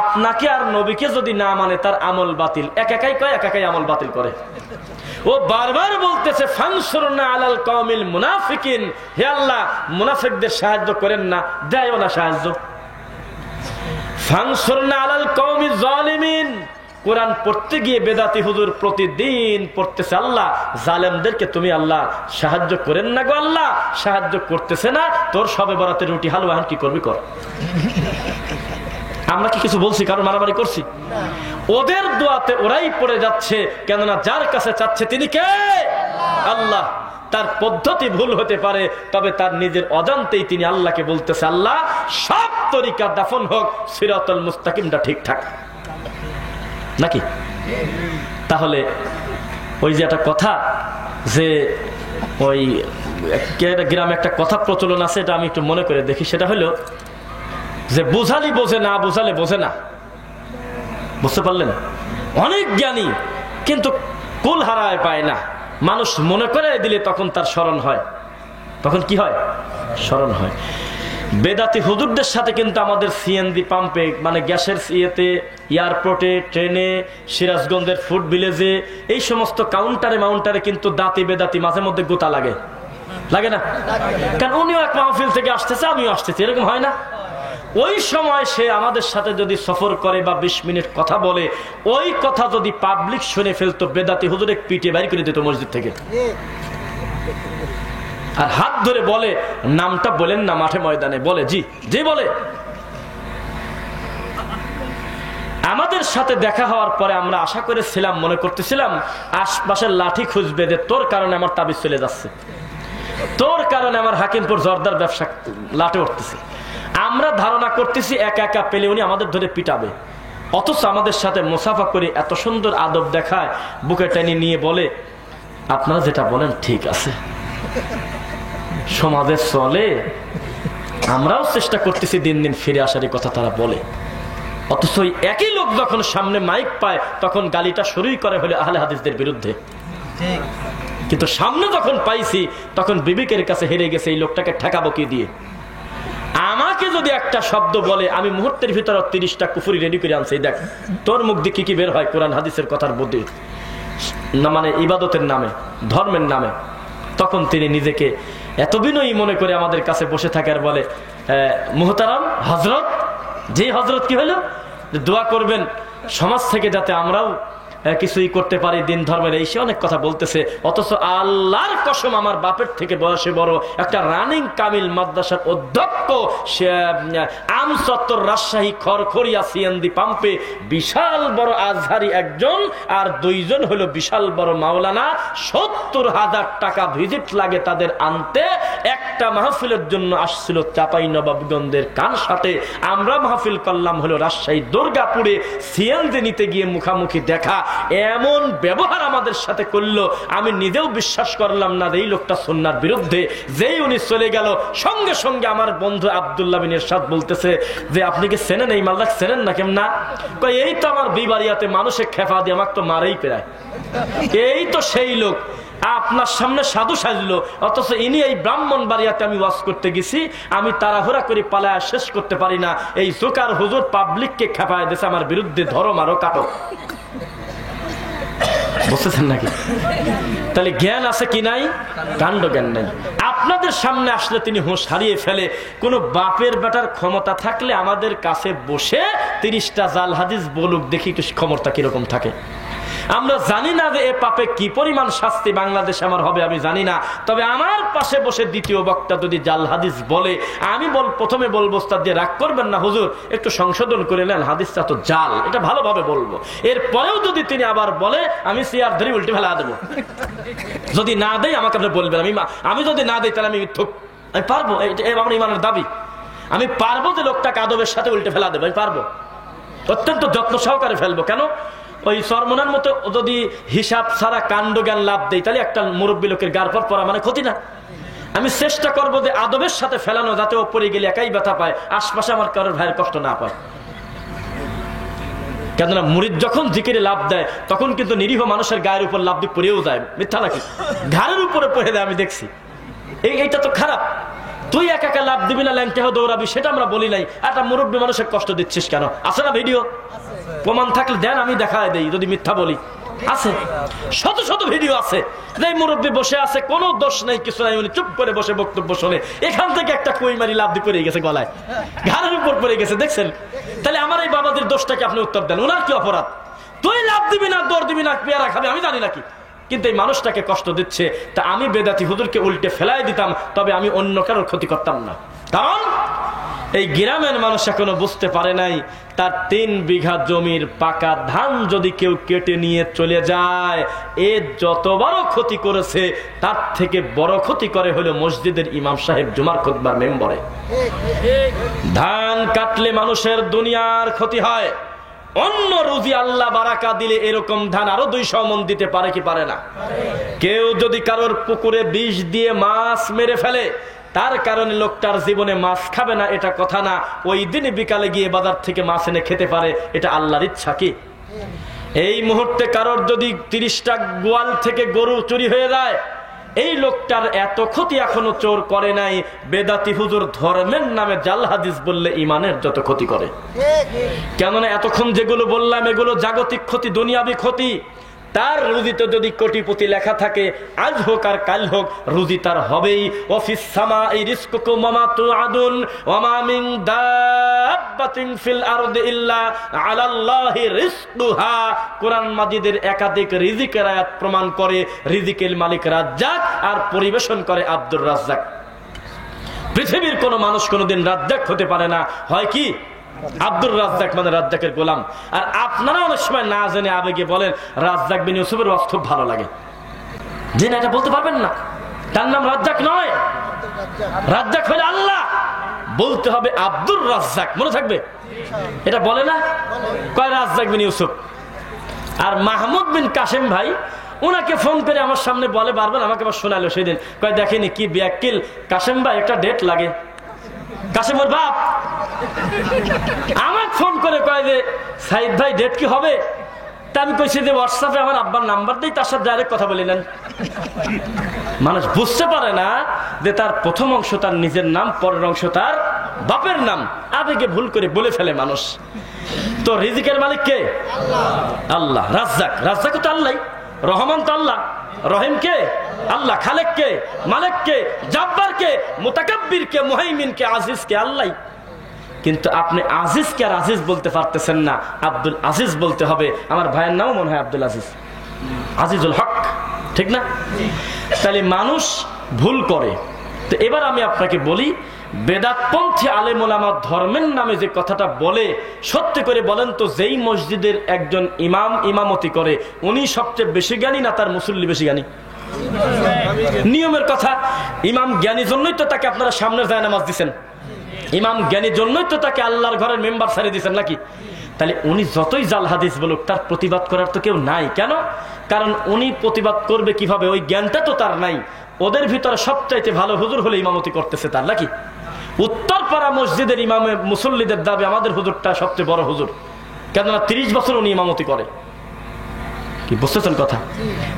আপনাকে আর নবীকে যদি না মানে তার আমল বাতিল। একাই কয়, একাই আমল বাতিল করে। ও বারবার বলতেছে ফানসুরনা আলাল কওমিল মুনাফিকিন, হে আল্লাহ মুনাফিকদের সাহায্য করেন না, দেয়ও না সাহায্য। ফানসুরনা আলাল কওমিজ জালিমিন। কোরআন পড়তে গিয়ে বেদাতি হুজুর প্রতিদিন পড়তেছে আল্লাহ জালেমদেরকে তুমি আল্লাহ সাহায্য করেন না গো, আল্লাহ সাহায্য করতেছে না। তোর সবে বরাতে রুটি হালুয়া কি করবি কর। আমরা কি কিছু বলছি? কারণ মারামারি করছি? ওদের দোয়াতে ওরাই পড়ে যাচ্ছে, কেননা যার কাছে চাচ্ছে তিনি কে? আল্লাহ। তার পদ্ধতি ভুল হতে পারে, তবে তার নিজের অজান্তেই তিনি আল্লাহকে বলতেছে আল্লাহ সব তরিকা দাফন হোক, সিরাতুল মুস্তাকিমটা ঠিকঠাক নাকি? তাহলে ওই যে একটা কথা, যে ওই গ্রামে একটা কথা প্রচলন আছে, এটা আমি একটু মনে করে দেখি। সেটা হলো যে বুঝালি বোঝে না, বুঝালে বোঝে না। বুঝতে পারলেন? অনেক জ্ঞানী কিন্তু কুল হারায় পায় না। মানুষ মনে করে দিলে তখন তার স্মরণ হয়। তখন কি হয়? স্মরণ হয়। বেদাতি হুজুরদের সাথে কিন্তু আমাদের সিএনজি পাম্পে, মানে গ্যাসের ইয়েতে, এয়ারপোর্টে, ট্রেনে, সিরাজগঞ্জের ফুড ভিলেজে, এই সমস্ত কাউন্টারে মাউন্টারে কিন্তু দাতি বেদাতি মাঝে মধ্যে গোতা লাগে। লাগে না? কারণ উনিও এক মাহফিল থেকে আসতেছে, আমিও আসতেছি, এরকম হয় না? ওই সময় সে আমাদের সাথে যদি সফর করে বা 20 মিনিট কথা বলে, ওই কথা যদি পাবলিক শুনে ফেলতো, বেদাতি হুজুরে পিটে বাইর করে দিত মসজিদ থেকে। আর হাত ধরে বলে নামটা বলেন না মাঠে ময়দানে, বলে জি জি বলে। আমাদের সাথে দেখা হওয়ার পরে আমরা আশা করেছিলাম, মনে করতেছিলাম আশপাশের লাঠি খুঁজবে যে তোর কারণে আমার তাবিজ চলে যাচ্ছে, তোর কারণে আমার হাকিমপুর জর্দার ব্যবসা লাটে উঠতেছে। আমরা ধারণা করতেছি একা একা পেলে উনি আমাদের ধরে পিটাবে, অথচ আমাদের সাথে মুসাফা করে এত সুন্দর আদব দেখায়, বুকে টেনে নিয়ে বলে আপনারা যেটা বলেন ঠিক আছে, সমাজে চলে, আমরাও চেষ্টা করতেছি দিন দিন ফিরে আসার কথা তারা বলে। অথচ একই লোক যখন সামনে মাইক পায় তখন গালিটা শুরুই করে হলে আহলে হাদিসদের বিরুদ্ধে। কিন্তু সামনে যখন পাইছি তখন বিবেকের কাছে হেরে গেছে, এই লোকটাকে ঠেকাবো কি দিয়ে। আমাকে যদি একটা শব্দ বলে, আমি মুহূর্তের ভিতরে 30টা কুফরি রেডি করে আনছি, দেখ তোর মুখ দিয়ে কি বের হয় কোরআন হাদিসের কথার বদলে না, মানে ইবাদতের নামে, ধর্মের নামে। তখন তিনি নিজেকে এত বিনয়ী মনে করে আমাদের কাছে বসে থাকে আর বলে মুহতারাম হযরত, যে হযরত কি হলো, দোয়া করবেন সমাজ থেকে যাতে আমরাও কিছুই করতে পারি, দিন ধর্মের এই সে অনেক কথা বলতেছে, অথচ আল্লাহর কসম আমার বাপের থেকে বয়সে বড় একটা রানিং কামিল মাদ্রাসার অধ্যক্ষ, সে আমচত্বর রাজশাহী খড়খড়িয়া সিএনজি পাম্পে বিশাল বড় আজহারি একজন আর দুইজন হলো বিশাল বড় মাওলানা। 70,000 টাকা ভিজিট লাগে তাদের আনতে। একটা মাহফিলের জন্য আসছিল চাঁপাইনবাবগঞ্জের কানসাটে, আমরা মাহফিল করলাম হলো রাজশাহী দুর্গাপুরে। সিএনজি নিতে গিয়ে মুখামুখি দেখা, এমন ব্যবহার আমাদের সাথে করলো, আমি নিজেও বিশ্বাস করলাম না এই লোকটা সুন্নাহর বিরুদ্ধে। যেই উনি চলে গেল, সঙ্গে সঙ্গে আমার বন্ধু আব্দুল্লাহ বিন ইরশাদ বলতেছে যে আপনি কি চেনেন এই মাল্লাক, চেনেন না কেমন না? এই তো আমার বিবাড়িয়াতে মানুষে খেপা দিয়ে আমাকে তো মারেই প্রায়, এই তো সেই লোক আপনার সামনে সাধু সাজলো, অথচ ইনি এই ব্রাহ্মণবাড়িয়াতে আমি ওয়াজ করতে গেছি, আমি তাড়াহুড়া করে পালায়া শেষ করতে পারি না, এই জোকার হুজুর পাবলিককে খেপায় দিয়েছে আমার বিরুদ্ধে, ধরো মারো কাটো। বুঝতেছেন নাকি? তাহলে জ্ঞান আছে কি নাই? কাণ্ড জ্ঞান নাই। আপনাদের সামনে আসলে তিনি হুঁশ হারিয়ে ফেলে। কোন বাপের বেটার ক্ষমতা থাকলে আমাদের কাছে বসে 30টা জাল হাদিস বলুক, দেখি একটু ক্ষমতা কিরকম থাকে। আমরা জানি না যে এ পাপে কি পরিমাণ শাস্তি বাংলাদেশে আমার হবে, আমি জানি না। তবে আমার পাশে বসে দ্বিতীয় বক্তা যদি জাল হাদিস বলে, আমি প্রথমে বলবো ওস্তাদ দিয়ে রাগ করবেন না হুজুর, একটু সংশোধন করে নেন, হাদিসটা তো জাল, এটা ভালোভাবে বলবো। এরপরেও যদি তিনি আবার বলে, আমি চেয়ার ধরে উল্টে ফেলা দেবো। যদি না দেয় আমাকে আপনি বলবেন, আমি যদি না দেই তাহলে আমি মিথ্যুক, আমি পারবো, আমার ইমানের দাবি, আমি পারবো যে লোকটাকে আদবের সাথে উল্টে ফেলা দেবো, আমি পারবো, অত্যন্ত যত্ন সহকারে ফেলবো। কেন? ওই সরমনার মতো যদি হিসাব ছাড়া কাণ্ড জ্ঞান লাভ দেয়, তাহলে একটা মুরব্বী লোকের গার পর পড়া মানে ক্ষতি না। আমি চেষ্টা করবো যে আদবের সাথে ফেলানো, যাতে ও পড়ে গেলে একাই ব্যথা পায়, আশপাশে আমার কারোর ভাইয়ের কষ্ট না পায়। কেননা মুরিদ যখন জিকিরে লাভ দেয়, তখন কিন্তু নিরীহ মানুষের গায়ের উপর লাভ দিয়ে পড়েও যায়, মিথ্যা নাকি? ঘাড়ের উপরে পড়ে দেয়, আমি দেখছি। এইটা তো খারাপ। তুই একা একা লাভ দিবি না, ল্যাংটা হয়ে দৌড়াবি, সেটা আমরা বলি নাই। একটা মুরব্বী মানুষের কষ্ট দিচ্ছিস কেন? আছে না ভিডিও? প্রমাণ থাকলে দেন, আমি দেখায় দেই যদি মিথ্যা বলি। আছে, শত শত ভিডিও আছে। এই মুরব্বী বসে আছে, কোনো দোষ নেই, কিছু নাই, উনি চুপ করে বসে বক্তব্য শোনে, এখান থেকে একটা কুইমারি লাভ দিয়ে পড়ে গেছে গলায়, ঘাড়ের উপর পড়ে গেছে, দেখছেন? তাহলে আমার এই বাবাদের দোষটাকে আপনি উত্তর দেন, ওনার কি অপরাধ? তুই লাভ দিবি না, দৌড় দিবি না, পেয়ারা খাবি, আমি জানি নাকি? কিন্তু এই মানুষটাকে কষ্ট দিচ্ছে, তা আমি বেদাতি হুজুরকে উল্টে ফেলাই দিতাম, তবে আমি অন্য কারোর ক্ষতি করতাম না। কারণ এই গ্রামের মানুষ এখনো বুঝতে পারে নাই, তার 3 বিঘা জমির পাকা ধান যদি কেউ কেটে নিয়ে চলে যায়, এ যত বড় ক্ষতি করেছে, তার থেকে বড় ক্ষতি করে হলো মসজিদের ইমাম সাহেব, জুমার খুতবার মেম্বরে। ধান কাটলে মানুষের দুনিয়ার ক্ষতি হয়। অন্য রুজি আল্লাহ বারাকা দিলে এরকম ধান আরো 200 মণ দিতে পারে কি পারে না? কেউ যদি কারোর পুকুরে বিষ দিয়ে মাছ মেরে ফেলে, তার কারণে লোকটার জীবনে মাছ খাবে না এটা কথা না, ওই দিন বিকালে গিয়ে বাজার থেকে মাছ এনে খেতে পারে, এটা আল্লাহর ইচ্ছা। কি এই মুহূর্তে কারোর যদি 30টা গোয়াল থেকে গরু চুরি হয়ে যায়, এই লোকটার এত ক্ষতি এখনো চোর করে নাই। বেদাতি হুজুর ধর্মের নামে জাল হাদিস বললে ইমানের যত ক্ষতি করে। কেননা এতক্ষণ যেগুলো বললাম, এগুলো জাগতিক ক্ষতি, দুনিয়াবি ক্ষতি। তার রুজিতে যদি কোটিপতি লেখা থাকে, আজ হোক আর কাল হোক, রুজি তার হবেই। অফিস সামাই রিজকুকুম ওয়া মা তুআদুন ওয়া মা মিন দাব্বাতিন ফিল আরদি ইল্লা আলাল্লাহি রিজকুহা। কোরআন মাজিদের একাধিক রিজিকের আয়াত প্রমাণ করে রিজিকের মালিক রাজ্জাক, আর পরিবেশন করে আব্দুর রাজ্জাক। পৃথিবীর কোন মানুষ কোনদিন রাজ্জাক হতে পারে না, হয় কি আব্দুর রাজ্জাক মানে রাজ্জাকের গোলাম। আর আপনারা অনেক সময় না জেনে আবেগে বলেন রাজ্জাক বিন ইউসুফের ওয়াজ খুব ভালো লাগে, যে না এটা বলতে পারবেন না, তার নাম রাজ্জাক নয়, রাজ্জাক হলে আল্লাহ, বলতে হবে আব্দুর রাজ্জাক, মনে থাকবে। এটা বলে না, কয় রাজ্জাক বিন ইউসুফ। আর মাহমুদ বিন কাসেম ভাই, ওনাকে ফোন করে আমার সামনে বলে বারবার, আমাকে আবার শোনালো সেদিন, কয় দেখেনি কি বিয়াক্কিল কাসেম ভাই, একটা ডেট লাগে। কাসেমের বাপ আমার ফোন করে কয় যে সাইদ ভাই ডেট কি হবে? তা আমি কইছি যে হোয়াটসঅ্যাপে আমার আব্বার নাম্বার দেই, তার সাথে ডাইরেক্ট কথা বলে নেন। মানুষ বুঝতে পারে না যে তার প্রথম অংশ তার নিজের নাম, পরের অংশ তার বাপের নাম, আবেগে ভুল করে বলে ফেলে মানুষ। তো রিজিকের মালিক কে? আল্লাহ। রাজ্জাক, রাজ্জাক তো আল্লাহ, রহমান তো আল্লাহ, রহিম কে? আল্লাহ। খালেক কে? মালিক কে? জাব্বার কে? মুতাকাব্বির কে? মুহাইমিন কে? আজিজ কে? আল্লাহ। কিন্তু আপনি আজিজকে আর আজিজ বলতে পারতেছেন না, আব্দুল আজিজ বলতে হবে। আমার ভাইয়ের নামও মনে হয় আব্দুল আজিজ, আজিজুল হক, ঠিক না? তাহলে মানুষ ভুল করে। তো এবার আমি আপনাকে বলি, বেদাতপন্থী আলেম ওলামা ধর্মের নামে যে কথাটা বলে, সত্যি করে বলেন তো, যেই মসজিদের একজন ইমাম ইমামতি করে উনি সবচেয়ে বেশি জ্ঞানী না তার মুসল্লি বেশি জ্ঞানী? নিয়মের কথা, ইমাম জ্ঞানী জন্যই তো তাকে আপনারা সামনে যায় নামাজ দিচ্ছেন, ইমাম জ্ঞানীর জন্যই তো তাকে আল্লাহর ঘরের মেম্বার ছাড়িয়ে দিচ্ছেন নাকি? তাহলে উনি যতই জাল হাদিস বলুক তার প্রতিবাদ করার তো কেউ নাই। কেন? কারণ উনি প্রতিবাদ করবে কিভাবে? ওই জ্ঞানটা তো তার নাই। ওদের ভিতরে সবচাইতে ভালো হুজুর হলে ইমামতি করতেছে তার নাকি? উত্তরপাড়া মসজিদের ইমামে মুসল্লিদের দাবি আমাদের হুজুরটা সবচেয়ে বড় হুজুর, কেননা 30 বছর উনি ইমামতি করে। কি বুঝতেছেন কথা?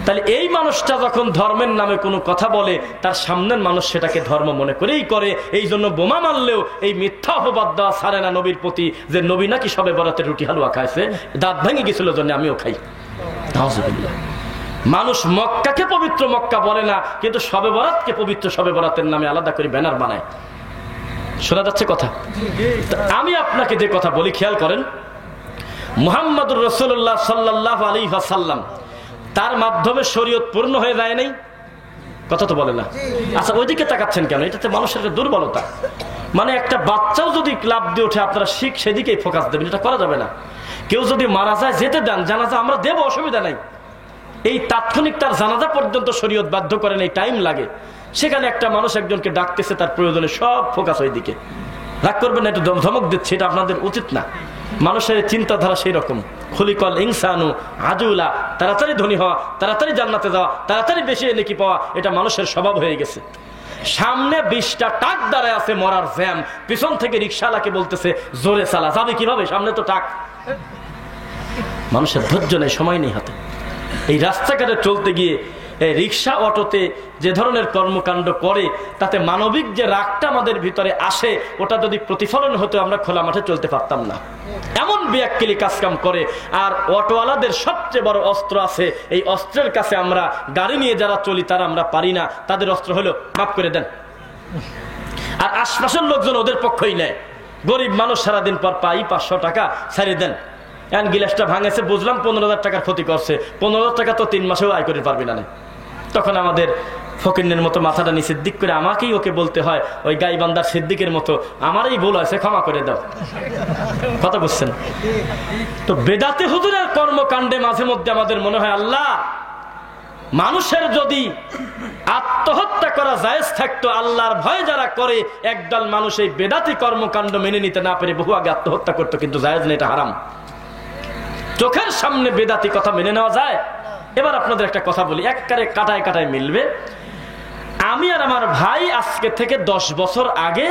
তাহলে এই মানুষটা যখন ধর্মের নামে কোনো কথা বলে, তার সামনের মানুষ সেটাকে ধর্ম মনে করেই করে। এই জন্য বোমা মারলেও এই মিথ্যা অপবাদ দেওয়া ছাড়ে না নবীর প্রতি, যে নবী নাকি সবে বরাতে রুটি হালুয়া খাইছে, দাঁত ভেঙে গেছিল জন্য আমিও খাই। মানুষ মক্কাকে পবিত্র মক্কা বলে না, কিন্তু সবে বরাতকে পবিত্র সবে বরাতের নামে আলাদা করে ব্যানার বানায়। শোনা যাচ্ছে কথা? আমি আপনাকে যে কথা বলি খেয়াল করেন, মুহাম্মদুর রাসূলুল্লাহ সাল্লাল্লাহু আলাইহি ওয়াসাল্লাম, তার মাধ্যমে শরীয়ত পূর্ণ হয়ে যায় নাই? কথা তো বলে না। আচ্ছা, ওইদিকে তাকাচ্ছেন কেন? এটাতে মানুষের একটা দুর্বলতা। মানে একটা বাচ্চাও যদি ক্লাব দিয়ে ওঠে আপনারা শিখ সেদিকেই ফোকাস দেবেন, এটা করা যাবে না। কেউ যদি মারা যায় যেতে দেন, জানাজা আমরা দেব, অসুবিধা নাই। এই তাৎক্ষণিক তার জানাজা পর্যন্ত শরীয়ত বাধ্য করেন, এই টাইম লাগে। সেখানে একটা মানুষ একজনকে ডাকতেছে, তার প্রয়োজনে সব ফোকাস ওই দিকে। রাগ করবেন না, একটু ধমক দিচ্ছে, এটা আপনাদের উচিত না। মানুষের চিন্তাধারা সেই রকম, খুলিকল ইনসানু আজুলা, তাড়াতাড়ি ধনী হওয়া, তাড়াতাড়ি জান্নাতে যাওয়া, তাড়াতাড়ি বেশি নেকি পাওয়া, এটা মানুষের স্বভাব হয়ে গেছে। সামনে 20টা টাক দাঁড়ায় আছে মরার জ্যাম, পিছন থেকে রিক্সাওয়ালাকে বলতেছে জোরে চালা, যাবে কিভাবে? সামনে তো টাক। মানুষের ধৈর্য নেই, সময় নেই হাতে। এই রাস্তাঘাটে চলতে গিয়ে রিক্সা অটোতে যে ধরনের কর্মকাণ্ড করে, তাতে মানবিক যে রাগটা আমাদের ভিতরে আসে, ওটা যদি প্রতিফলন হতো আমরা খোলা মাঠে চলতে পারতাম না। এমন বিয়াক্কেলি কাজকাম করে। আর অটোওয়ালাদের সবচেয়ে বড় অস্ত্র আছে, এই অস্ত্রের কাছে আমরা গাড়ি নিয়ে যারা চলি তারা আমরা পারি না। তাদের অস্ত্র হলো মাফ করে দেন। আর আশপাশের লোকজন ওদের পক্ষই নেয়। গরিব মানুষ সারাদিন পর পাই 500 টাকা, ছাড়িয়ে দেন। গিলাসটা ভাঙেছে, বুঝলাম 15,000 টাকার ক্ষতি করছে, 15,000 টাকা তো 3 মাসেও আয় করতে পারবি না। তখন আমাদের ফকিরের মতো মাথাটা নিচের দিক করে আমাকেই ওকে বলতে হয়, ওই গাইবান্দার সিদ্দিকের মতো, আমারই ভুল হয়েছে, ক্ষমা করে দাও। কথা বুঝছেন তো? বেদাতে হুজুরের কর্মকাণ্ডে মাঝে মধ্যে আমাদের মনে হয়, আল্লাহ, মানুষের যদি আত্মহত্যা করা জায়েজ থাকতো, আল্লাহর ভয় যারা করে, একদল মানুষ এই বেদাতি কর্মকাণ্ড মেনে নিতে না পেরে বহু আগে আত্মহত্যা করতো, কিন্তু জায়েজ নেই, এটা হারাম। চোখের সামনে বেদাতি কথা মেনে নেওয়া যায়? এবার আপনাদের একটা কথা বলি, একবারে কাটায় কাটায় মিলবে। আমি আর আমার ভাই আজকে থেকে 10 বছর আগে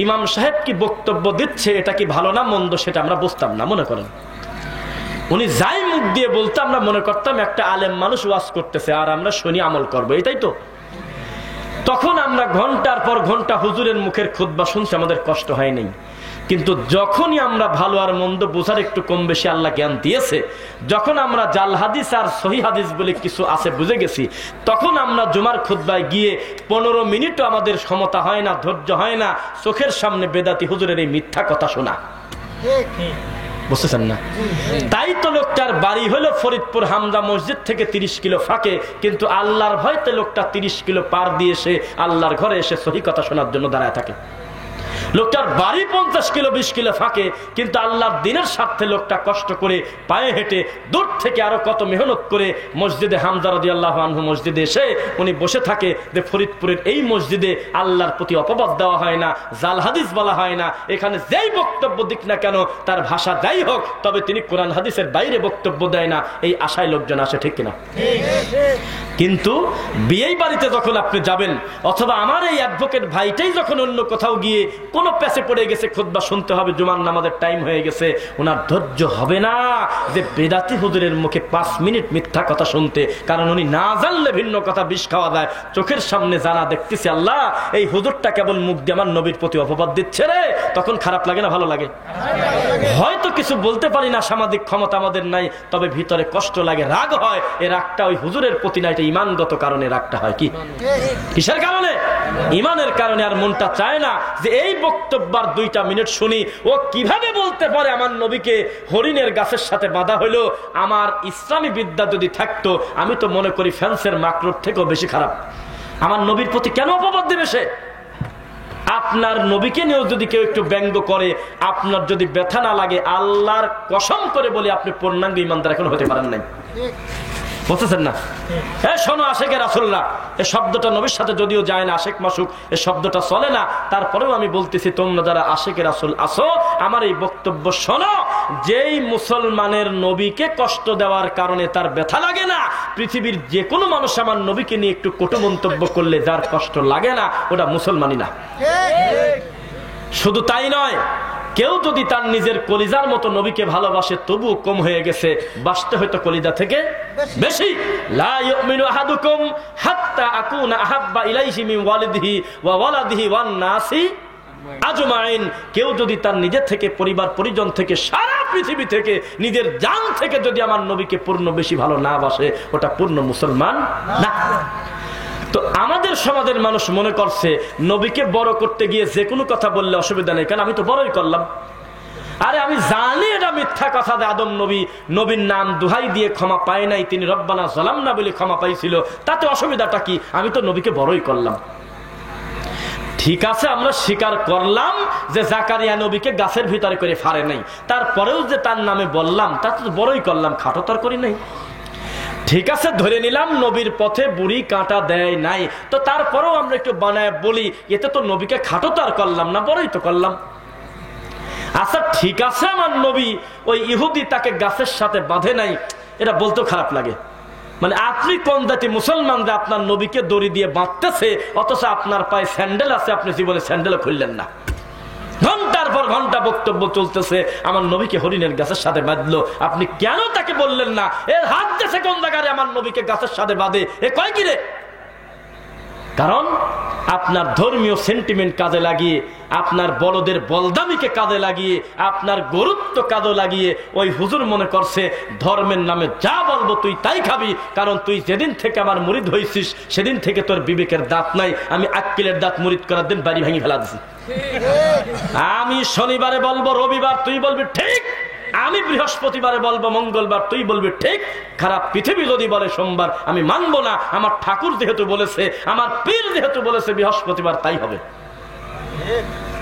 ইমাম সাহেব কি বক্তব্য দিচ্ছে, এটা কি ভালো না মন্দ, সেটা আমরা বুঝতাম না। মনে করেন উনি যাই মুখ দিয়ে বলতে আমরা মনে করতাম একটা আলেম মানুষ ওয়াজ করতেছে, আর আমরা শুনি আমল করবো, এটাই তো। তখন আমরা ঘন্টার পর ঘন্টা হুজুরের মুখের খুতবা শুনছি, আমাদের কষ্ট হয় নাই। কিন্তু যখনই আমরা ভালো আর মন্দ বোঝার একটু কম বেশি আল্লাহ জ্ঞান দিয়েছে, যখন আমরা জাল হাদিস আর সহি হাদিস বলে কিছু আছে বুঝে গেছি, তখন আমরা জুমার খুতবায় গিয়ে 15 মিনিটও আমাদের ক্ষমতা হয় না, ধৈর্য হয় না চোখের সামনে বেদাতি হুজুরের এই মিথ্যা কথা শোনা। বুঝতেছেন না? তাই তো লোকটার বাড়ি হলো ফরিদপুর হামজা মসজিদ থেকে 30 কিলো ফাঁকে, কিন্তু আল্লাহর ভয়তে লোকটা 30 কিলো পার দিয়ে এসে আল্লাহর ঘরে এসে সহি কথা শোনার জন্য দাঁড়ায় থাকে। লোকটার বাড়ি 50 কিলো 20 কিলো ফাঁকে, কিন্তু আল্লাহর দিনের স্বার্থে লোকটা কষ্ট করে পায়ে হেঁটে দূর থেকে আরো কত মেহনত করে মসজিদে হামজা রাদিয়াল্লাহু আনহু মসজিদে এসে উনি বসে থাকে যে ফরিদপুরের এই মসজিদে আল্লাহর প্রতি অপবাদ দেওয়া হয় না, জাল হাদিস বলা হয় না, এখানে যেই বক্তব্য দিক না কেন তার ভাষা যাই হোক, তবে তিনি কোরআন হাদিসের বাইরে বক্তব্য দেয় না, এই আশায় লোকজন আসে, ঠিক কিনা? কিন্তু বিয়েই বাড়িতে যখন আপনি যাবেন, অথবা আমার এই অ্যাডভোকেট ভাইটাই যখন অন্য কোথাও গিয়ে কোন প্যাসে পড়ে গেছে, খুতবা শুনতে হবে, জুমার নামাজের টাইম হয়ে গেছে, ওনার ধৈর্য হবে না যে বেদাতি হুজুরের মুখে 5 মিনিট মিথ্যা কথা শুনতে। কারণ উনি না জানলে ভিন্ন কথা বিষ খাওয়া যায়। চোখের সামনে জানা দেখতেছি, আল্লাহ এই হুজুরটা কেবল মুখ দিয়ে আমার নবীর প্রতি অপবাদ দিচ্ছে রে, তখন খারাপ লাগে না ভালো লাগে? হয়তো কিছু বলতে পারি না, সামাজিক ক্ষমতা আমাদের নাই, তবে ভিতরে কষ্ট লাগে, রাগ হয়। এই রাগটা ওই হুজুরের প্রতি না, এটা ইমানগত কারণে রাগটা হয়। কি কিসের কারণে? ইমানের কারণে আর মনটা চায় না যে এই বক্তব্য আর 2টা মিনিট শুনি। ও কিভাবে বলতে পারে আমার নবীকে হরিণের গাছের সাথে বাঁধা হইলো? আমার ইসলামী বিদ্যা যদি থাকতো, আমি তো মনে করি ফ্যান্সের মাকড়ুর থেকেও বেশি খারাপ। আমার নবীর প্রতি কেন অপবাদ দেবে সে? আপনার নবীকে নিয়েও যদি কেউ একটু ব্যঙ্গ করে, আপনার যদি ব্যথা না লাগে, আল্লাহর কসম করে বলে আপনি পূর্ণাঙ্গ ইমানদার এখন হতে পারেন নাই। বুঝতেছেন না? হ্যাঁ, শোনো আশেকে রাসূলুল্লাহ, এই শব্দটা নবীর সাথে যদিও যায় না, আশেক মাসুক এই শব্দটা চলে না, তারপরেও আমি বলতেছি তোমরা যারা আশেকে রাসূল আসো, আমার এই বক্তব্য শোনো। যেই মুসলমানের নবীকে কষ্ট দেওয়ার কারণে তার ব্যথা লাগে না, পৃথিবীর যে কোনো মানুষ আমার নবীকে নিয়ে একটু কটু মন্তব্য করলে যার কষ্ট লাগে না, ওটা মুসলমানই না। শুধু তাই নয়, কেউ যদি তার নিজের কলিজার মতো নবীকে ভালোবাসে, তবুও কম হয়ে গেছে, বাসতে হয়তো কলিজা থেকে বেশি। লা ইউমিনু আহাদুকুম হাত্তা আকুনা আহাব্বা ইলাইহি মিন ওয়ালিদিহি ওয়া ওয়ালাদিহি ওয়ান নাসি আজমাইন। কেউ যদি তার নিজের থেকে, পরিবার পরিজন থেকে, সারা পৃথিবী থেকে, নিজের জান থেকে যদি আমার নবীকে পূর্ণ বেশি ভালো না বাসে, ওটা পূর্ণ মুসলমান না। তো আমাদের সমাজের মানুষ মনে করছে নবীকে বড় করতে গিয়ে যে কোনো কথা বললে অসুবিধা নেই, কারণ আমি তো বড়ই করলাম। আরে আমি জানি এটা মিথ্যা কথা যে আদম নবীর নাম দুহাই দিয়ে ক্ষমা পায় নাই, তিনি রব্বানা যালামনা বলে ক্ষমা পাইছিল, তাতে অসুবিধাটা কি? আমি তো নবীকে বড়ই করলাম। ঠিক আছে, আমরা স্বীকার করলাম যে জাকারিয়া নবীকে গাছের ভিতরে করে ফাড়ে নাই, তারপরেও যে তার নামে বললাম, তাতে তো বড়ই করলাম, খাটো তর করি নাই। ঠিক আছে, ধরে নিলাম নবীর পথে বুড়ি কাঁটা দেয় নাই, তো তারপরেও আমরা একটু বানায় বলি, এতে তো নবীকে খাটো তো আর করলাম না, বড়ই তো করলাম। আচ্ছা ঠিক আছে, আমার নবী ওই ইহুদি তাকে গাছের সাথে বাঁধে নাই, এটা বলতেও খারাপ লাগে। মানে আপনি কোন জাতি মুসলমান যে আপনার নবীকে দড়ি দিয়ে বাঁধতেছে, অথচ আপনার পায়ে স্যান্ডেল আছে, আপনি জীবনে স্যান্ডেলও খুললেন না। ঘন্টার পর ঘন্টা বক্তব্য চলতেছে আমার নবীকে হরিণের গাছের সাথে বাঁধলো, আপনি কেন তাকে বললেন না এর হাত দেশে কোন জায়গায় আমার নবীকে গাছের সাথে বাঁধে, এ কয় কি রে? কারণ আপনার ধর্মীয় সেন্টিমেন্ট কাজে লাগিয়ে, আপনার বলদের বলদামিকে কাজে লাগিয়ে, আপনার গুরুত্ব কাজে লাগিয়ে ওই হুজুর মনে করছে ধর্মের নামে যা বলবো তুই তাই খাবি, কারণ তুই যেদিন থেকে আমার মুরিদ হয়েছিস সেদিন থেকে তোর বিবেকের দাঁত নাই, আমি আক্কেলের দাঁত মুরিদ করার দিন বাড়ি ভেঙে ফেলা দিছি। আমি শনিবারে বলবো, রবিবার তুই বলবি ঠিক, আমি বৃহস্পতিবারে বলবো, মঙ্গলবার তুই বলবি ঠিক। খারাপ পৃথিবী যদি বলে সোমবার, আমি মানবো না। আমার ঠাকুর যেহেতু বলেছে, আমার পীর যেহেতু বলেছে বৃহস্পতিবার, তাই হবে।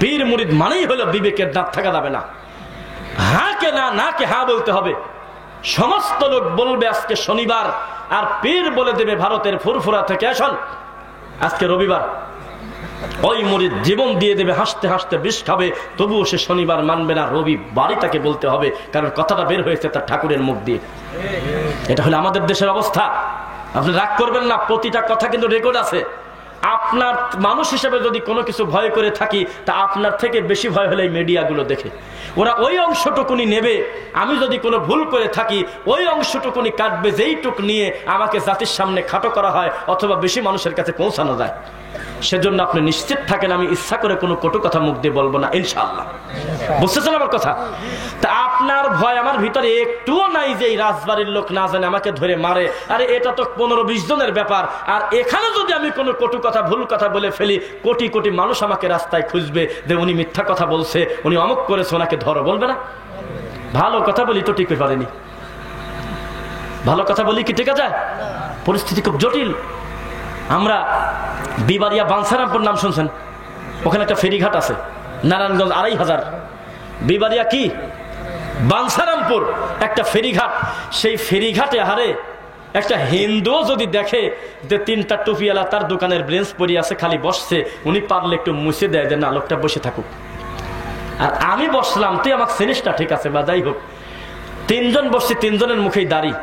পীর মুরিদ মানেই হলো বিবেকের দাঁত থাকা যাবে না, হ্যাঁ কে না, না কে হ্যাঁ বলতে হবে। সমস্ত লোক বলবে আজকে শনিবার, আর পীর বলে দেবে ভারতের ফুরফুরা থেকে, শোন আজকে রবিবার। ওই মুরিদ জীবন দিয়ে দেবে, হাসতে হাসতে বিষ খাবে, তবুও সে শনিবার মানবে না, রবিবারই তাকে বলতে হবে, কারণ কথাটা বের হয়েছে তার ঠাকুরের মুখ দিয়ে। এটা হলো আমাদের দেশের অবস্থা। আপনি রাগ করবেন না, প্রতিটা কথা কিন্তু রেকর্ড আছে। আপনার মানুষ হিসেবে যদি কোনো কিছু ভয় করে থাকি, তা আপনার থেকে বেশি ভয় হলে এই মিডিয়াগুলো দেখে, ওরা ওই অংশটুকুনি নেবে। আমি যদি কোনো ভুল করে থাকি, ওই অংশটুকুনি কাটবে, যেইটুক নিয়ে আমাকে জাতির সামনে খাটো করা হয় অথবা বেশি মানুষের কাছে পৌঁছানো যায়। সেজন্য আপনি নিশ্চিত থাকেন, আমি ইচ্ছা করে কোনো কটু কথা মুখ দিয়ে বলবো না, ইনশাআল্লাহ। বুঝতেছেন আমার কথা? তা আপনার ভয় আমার ভিতরে একটুও নাই যে এই রাজবাড়ির লোক না জানে আমাকে ধরে মারে। আরে এটা তো 15-20 জনের ব্যাপার, আর এখানে যদি আমি কোনো কটু কথা, ভুল কথা বলে ফেলি, কোটি কোটি মানুষ আমাকে রাস্তায় খুঁজবে যে উনি মিথ্যা কথা বলছে, উনি অমুক করেছে, ওনাকে ধরো, বলবে না? ভালো কথা বলি তো টিকে পারেনি, ভালো কথা বলি কি ঠিক আছে? পরিস্থিতি খুব জটিল। আমরা বিবারিয়া বাঞ্ছারামপুর নাম শুনছেন? ওখানে একটা ফেরিঘাট আছে, নারায়ণগঞ্জ 2500। বিবারিয়া কি বাঞ্ছারামপুর একটা ফেরিঘাট, সেই ফেরিঘাটে হারে একটা হিন্দুও যদি দেখে যে 3টা টুপিওয়ালা তার দোকানের ব্রেঞ্চ পরি আছে, খালি বসছে, উনি পারলে একটু মুছে দেয় যে না, লোকটা বসে থাকুক। আর আমি বসলাম, তুই আমাকে জিনিসটা ঠিক আছে বা যাই হোক, 3 জন বসছি, 3 জনের মুখেই দাড়ি।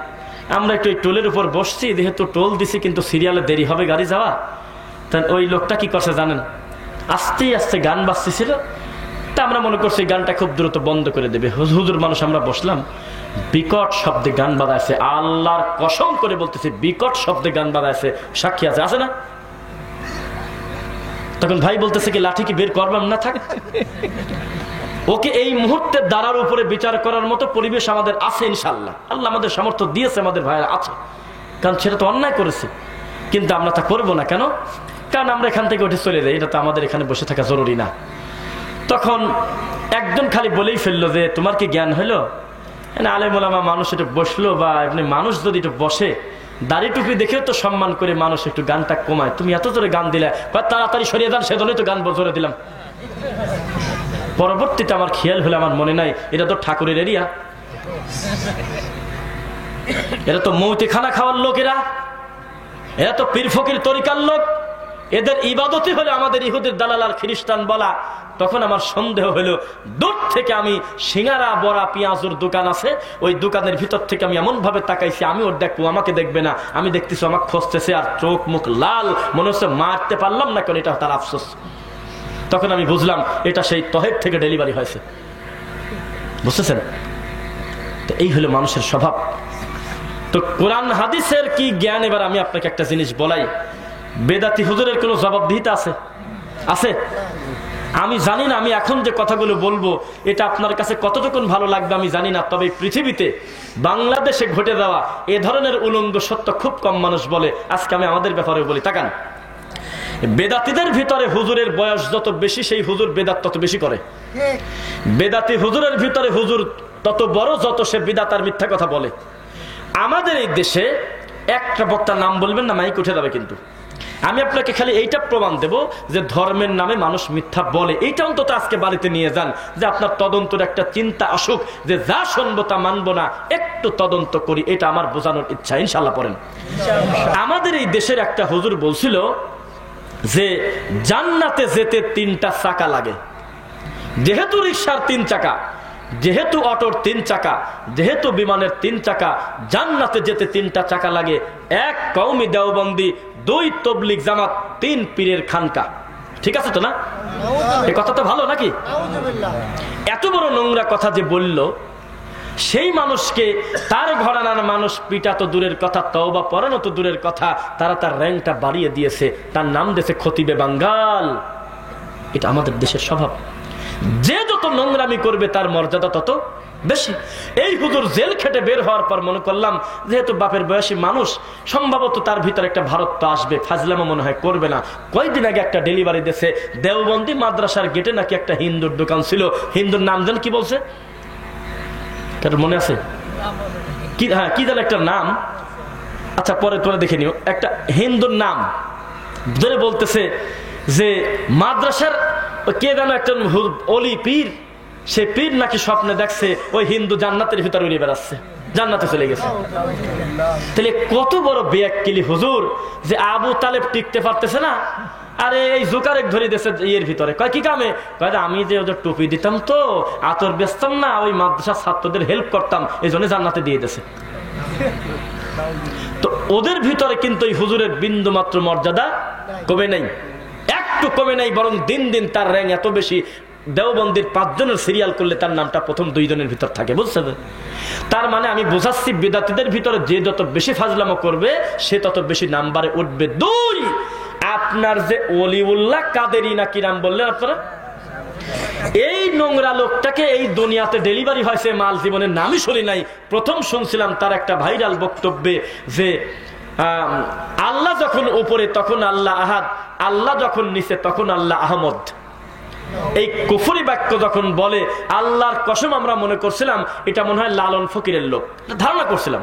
আমরা একটু ওই টোলের উপর বসছি, যেহেতু টোল দিছি কিন্তু সিরিয়ালে দেরি হবে গাড়ি যাওয়া, তাই ওই লোকটা কি করছে জানেন, আস্তে আস্তে গান বাজতেছিল। তা আমরা মনে করছি গানটা খুব দ্রুত বন্ধ করে দেবে, হুজুর মানুষ আমরা বসলাম, বিকট শব্দে গান বাজাইছে। আল্লাহর কসম করে বলতেছি, বিকট শব্দে গান বাজাইছে, সাক্ষী আছে, আছে না? তখন ভাই বলতেছে কি লাঠি কি বের করবাম না, থাকে ওকে এই মুহূর্তে দাঁড়ার উপরে বিচার করার মতো পরিবেশ আমাদের আছে ইনশাআল্লাহ। আল্লাহ আমাদের সামর্থ্য দিয়েছে, আমাদের ভাইয়েরা আছে, কারণ সেটা তো অন্যায় করেছে, কিন্তু আমরা তা করবো না। কেন? কারণ আমরা এখান থেকে উঠে চলে যাই, এটা তো আমাদের এখানে বসে থাকা জরুরি না। তখন একজন খালি বলেই ফেললো যে তোমার কি জ্ঞান হলো? আলেম ওলামা মানুষ একটু বসলো, বা এমনি মানুষ যদি একটু বসে দাড়ি টুপি দেখেও তো সম্মান করে মানুষ একটু গানটা কমায়, তুমি এত জোরে গান দিলে, তাড়াতাড়ি সরিয়ে যান, সেজন্যই তো গান জোরে দিলাম। পরবর্তীতে আমার খেয়াল হলে, আমার মনে নাই, এটা তো ঠাকুরের এরিয়া, এরা তো মৌতিখানা খাওয়ার লোক, এরা তো পীর ফকির তরিকার লোক, এদের ইবাদতই হলো আমাদের ইহুদের দালাল আর খ্রিস্টান বলা। তখন আমার সন্দেহ হলো, দূর থেকে আমি সিঙ্গারা বড়া পেঁয়াজুর দোকান আছে, ওই দোকানের ভিতর থেকে আমি এমন ভাবে তাকাইছি, আমি ওর দেখবো, আমাকে দেখবে না, আমি দেখতেছি আমাকে খসতেছে, আর চোখ মুখ লাল, মনে হচ্ছে মারতে পারলাম না কেন, এটা তার আফসোস। তখন আমি বুঝলাম এটা সেই তহেব থেকে ডেলিভারি হয়েছে, বুঝতেছেন? তো এই হলো মানুষের স্বভাব। তো কোরআন হাদিসের কি জ্ঞান? এবার আমি আপনাকে একটা জিনিস বলাই, বেদাতি হুজুরের কোনো জবাবদিহিতা আছে? আছে? আমি জানি না, আমি এখন যে কথাগুলো বলবো এটা আপনার কাছে কতটুকুন ভালো লাগবে আমি জানি না, তবে পৃথিবীতে বাংলাদেশে ঘটে যাওয়া এ ধরনের উলঙ্গ সত্য খুব কম মানুষ বলে। আজকে আমি আমাদের ব্যাপারে বলি, তাকান, বেদাতিদের ভিতরে হুজুরের বয়স যত বেশি, সেই হুজুর বেদাত তত বেশি করে। বেদাতি হুজুরের ভিতরে হুজুর তত বড় যত সে বিদাত আর মিথ্যা কথা বলে। আমাদের এই দেশে একটা বক্তার নাম বলবেন না, মাইক উঠে যাবে, কিন্তু আমি আপনাকে খালি এইটা প্রমাণ দেব যে ধর্মের নামে মানুষ মিথ্যা বলে। এইটা অন্তত আজকে বাড়িতে নিয়ে যান, যে আপনার তদন্তের একটা চিন্তা আসুক, যে যা শুনবো তা মানবো না, একটু তদন্ত করি, এটা আমার বোঝানোর ইচ্ছা। ইনশাল্লাহ পড়েন। আমাদের এই দেশের একটা হুজুর বলছিল যে জান্নাতে যেতে 3টা চাকা লাগে। যেহেতু রিকশার 3 চাকা, যেহেতু অটোর 3 চাকা, যেহেতু বিমানের 3 চাকা, জান্নাতে যেতে 3টা চাকা লাগে। 1 কওমি দেওবন্দি, 2 তবলিগ জামাত, 3 পীরের খানকা। ঠিক আছে তো না? এই কথা তো ভালো নাকি? এত বড় নোংরা কথা যে বলল, সেই মানুষকে তার ঘরানার মানুষ পিটা তো দূরের কথা, তওবা পড়ানো তো দূরের কথা, তারা তার র্যাঙ্কটা বাড়িয়ে দিয়েছে, তার নাম দিয়েছে খতিবে বাঙ্গাল। এটা আমাদের দেশের স্বভাব। যে যত নোংরামি করবে তার মর্যাদা তত বেশি। এই হুজুর জেল খেটে বের হওয়ার পর মনে করলাম, যেহেতু বাপের বয়সী মানুষ, সম্ভবত তার ভিতরে একটা ভারত্ব আসবে, ফাজলামো মনে হয় করবে না। কয়েকদিন আগে একটা ডেলিভারি দিয়েছে, দেওবন্দি মাদ্রাসার গেটে নাকি একটা হিন্দুর দোকান ছিল, হিন্দুর নাম জান কি বলছে, মনে আছে কি? হ্যাঁ, কি জান একটা নাম, আচ্ছা পরে তোরা দেখে নিও, একটা হিন্দুর নাম ধরে বলতেছে যে মাদ্রাসার কে যেন একটা অলি পীর, সে পীর নাকি স্বপ্নে দেখছে ওই হিন্দু জান্নাতের ভিতরে উড়ে বেড়াচ্ছে, জান্নাতে চলে গেছে। তাহলে কত বড় বেয়াক্কিলি হুজুর, যে আবু তালেব টিকতে পারতেছে না, আরে এই জোকারেক ধরে দিয়েছে ইয়ের ভিতরে। কয় কি কামে? কয় আমি যে ওদের টুপি দিতাম তো, আতর বেচতাম না, ওই মাদ্রাসার ছাত্রদের হেল্প করতাম, এই জন্য জান্নাতে দিয়ে দিয়েছে। তো ওদের ভিতরে কিন্তু এই হুজুরের বিন্দু মাত্র মর্যাদা কমে নাই, একটু কমে নাই, বরং দিন দিন তার র্যাঙ্ক এত বেশি। দেওবন্দির 5 জনের সিরিয়াল করলে তার নামটা প্রথম 2 জনের ভিতর থাকে, বুঝছেন? তার মানে আমি বোঝাচ্ছি, বিদাতিদের ভিতরে যে যত বেশি ফাজলামো করবে সে তত বেশি নাম্বারে উঠবে। 2, আপনার যে ওলিউল্লাহ কাদেরি না কি নাম বললেন আপনারা, এই নোংরা লোকটাকে এই দুনিয়াতে ডেলিভারি হয়েছে, মাল জীবনের নামই শুনি নাই। প্রথম শুনছিলাম তার একটা ভাইরাল বক্তব্যে যে আল্লাহ যখন উপরে তখন আল্লাহ আহাদ, আল্লাহ যখন নিচে তখন আল্লাহ আহমদ। এই কুফরি বাক্য যখন বলে, আল্লাহর কসম আমরা মনে করছিলাম এটা মনে হয় লালন ফকিরের লোক, ধারণা করছিলাম